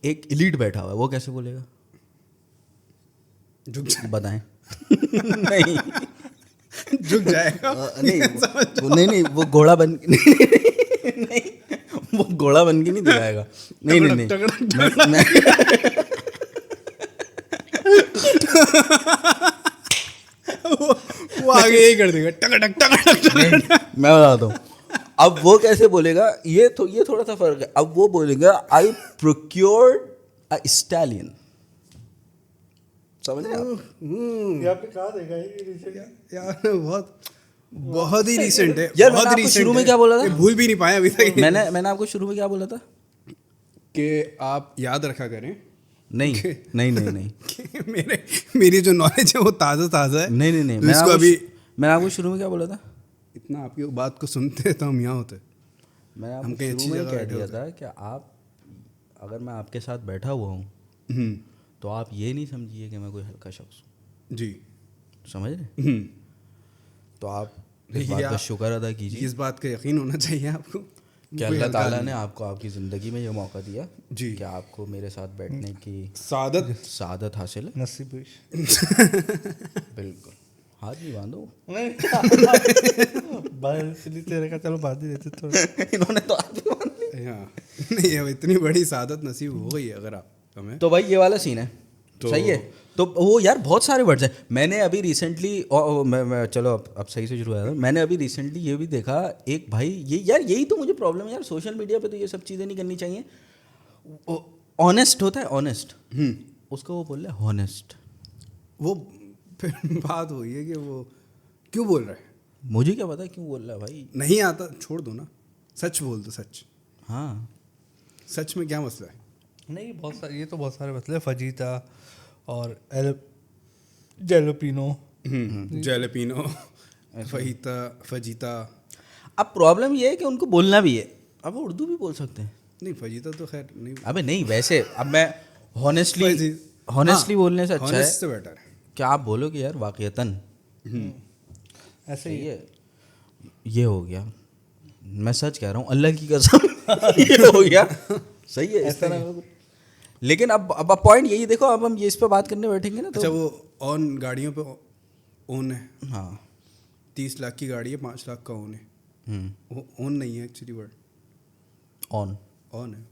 एक एलीट बैठा हुआ है, वो कैसे बोलेगा? झुक बताएं। नहीं झुक जाएगा। नहीं वो घोड़ा बन नहीं, वो घोड़ा बन के नहीं दिखाएगा। नहीं वो आगे यही कर देगा, टक टक। मैं बताता हूँ। अब वो कैसे बोलेगा, ये थोड़ा सा फर्क है। अब वो बोलेगा आई प्रोक्योर्ड अ स्टैलियन। समझ रहे आप? यहाँ पे कहा देगा ये यार बहुत ही रिसेंट है यार, बहुत मैंने आपको recent शुरू में है। क्या बोला था? ये भूल भी नहीं पाए अभी तक। मैंने आपको शुरू में क्या बोला था? कि आप याद रखा करें नहीं कि मेरी जो नॉलेज है वो ताज़ा है। नहीं तो इसको अभी मैंने आपको शुरू में क्या बोला था? इतना आपकी बात को सुनते तो हम यहाँ होते। मैंने हम आपको कहीं अच्छी शुरू में जगह कह बैठे दिया होते। था कि आप, अगर मैं आपके साथ बैठा हुआ हूँ तो आप ये नहीं समझिए कि मैं कोई हल्का शख्स हूँ। जी। समझ रहे? तो आप इस बात का शुक्र अदा कीजिए इस बात का यकीन होना चाहिए आपको कि अल्लाह ताला ने आपको आपकी ज़िंदगी में ये मौका दिया जी कि आपको मेरे साथ बैठने की सादत हासिल है। नसीब हुई। बिल्कुल, हाथ नहीं बांधो। नहीं तेरे का, चलो बात ही देते थोड़ा। इन्होंने तो हाथ नहीं बांध ली। हाँ नहीं, अब इतनी बड़ी सादत नसीब हो गई है अगर आप हमें। तो भाई ये वाला सीन है। सही है। तो वो यार बहुत सारे वर्ड्स हैं। मैंने अभी रिसेंटली मैं चलो अब सही से शुरू हुआ। मैंने अभी रिसेंटली ये भी देखा, एक भाई, ये यार यही तो मुझे प्रॉब्लम है यार, सोशल मीडिया पे तो ये सब चीज़ें नहीं करनी चाहिए। ऑनेस्ट होता है, ऑनेस्ट, उसको वो बोल रहा है हॉनेस्ट। वो फिर बात हुई है कि वो क्यों बोल रहा है। मुझे क्या पता क्यों बोल रहा है भाई। नहीं आता, छोड़ दो ना, सच बोल दो। सच, हाँ, सच में क्या मसला है? नहीं, बहुत सारे, ये तो बहुत सारे मसले, फजीता और जेलोपिनो, जेलेपिनो, फहीता, फजीता। अब प्रॉब्लम ये है कि उनको बोलना भी है। अब वो उर्दू भी बोल सकते हैं। नहीं, फजीता तो खैर नहीं। अबे नहीं, वैसे अब मैं हॉनेस्टली बोलने से अच्छा है से बेटर है कि आप बोलोगे यार वाकईतन ऐसे ही है। ये हो गया, मैं सच कह रहा हूँ अल्लाह की कसम। ये हो गया, सही है इस तरह। लेकिन अब पॉइंट यही देखो, अब हम ये इस पे बात करने बैठेंगे ना तो। अच्छा, वो ऑन गाड़ियों पे ओन है। हाँ, 30 लाख की गाड़ी है, 5 लाख का ओन है। वो ओन नहीं है एक्चुअली, वर्ड ऑन है।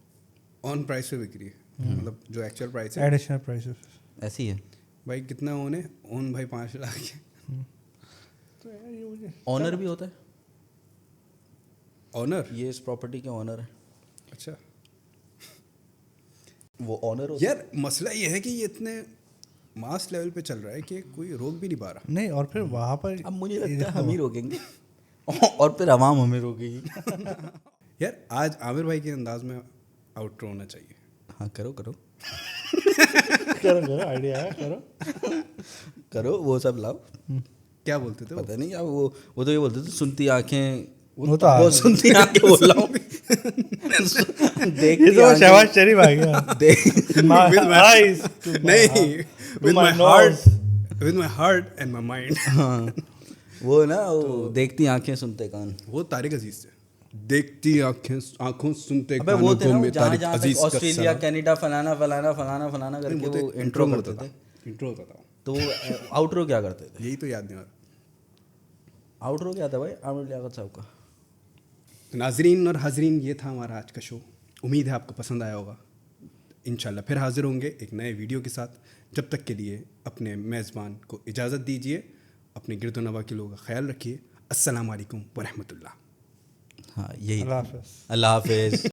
ऑन प्राइस पे बिक रही है, मतलब जो एक्चुअल प्राइस है, एडिशनल प्राइसेस ऐसी है भाई कितना ओन है? ओन भाई 5 लाख है। तो यार ये मुझे ऑनर भी होता है। ऑनर, ये इस प्रॉपर्टी के ऑनर है। अच्छा वो ऑनर होता यार मसला ये है कि ये इतने मास लेवल पे चल रहा है कि कोई रोक भी नहीं पा रहा। नहीं, और फिर वहाँ पर है। अब मुझे लगता है हम ही रोकेंगे और फिर आवाम हमें रोकेगी। यार आज आमिर भाई के अंदाज में आउटरो होना चाहिए। हाँ, करो करो आइडिया है, करो वो सब लाओ। क्या बोलते थे पता नहीं, अब वो तो ये बोलते थे सुनती आंखें, वो सुनती आंखें बोल रहा हूँ। ये तो शहबाज शरीफ आ गया। With my heart and my mind. हाँ, वो ना वो देखती आंखें सुनते कान, वो तारिक अजीज थे। देखती आंखों सुनते अबे वो थे ना, जहाँ तारिक जहाँ अजीज तक ऑस्ट्रेलिया कनाडा फलाना फलाना फलाना फलाना करके वो इंट्रो करते थे। इंट्रो होता था। तो आउटरो क्या करते थे? यही तो याद नहीं आ रहा। आउटरो क्या था भाई आमिर लियाकत साहब का? तो नाजरीन और हाजरीन, ये था हमारा आज का शो। उम्मीद है आपको पसंद आया होगा। इंशाल्लाह फिर हाजिर होंगे एक नए वीडियो के साथ। जब तक के लिए अपने मेज़बान को इजाज़त दीजिए। अपने गिरदो नवा के लोगों का ख्याल रखिए। अस्सलाम वालेकुम व रहमतुल्लाह। हाँ यही अल्लाह हाफिज़। अल्लाह हाफिज़।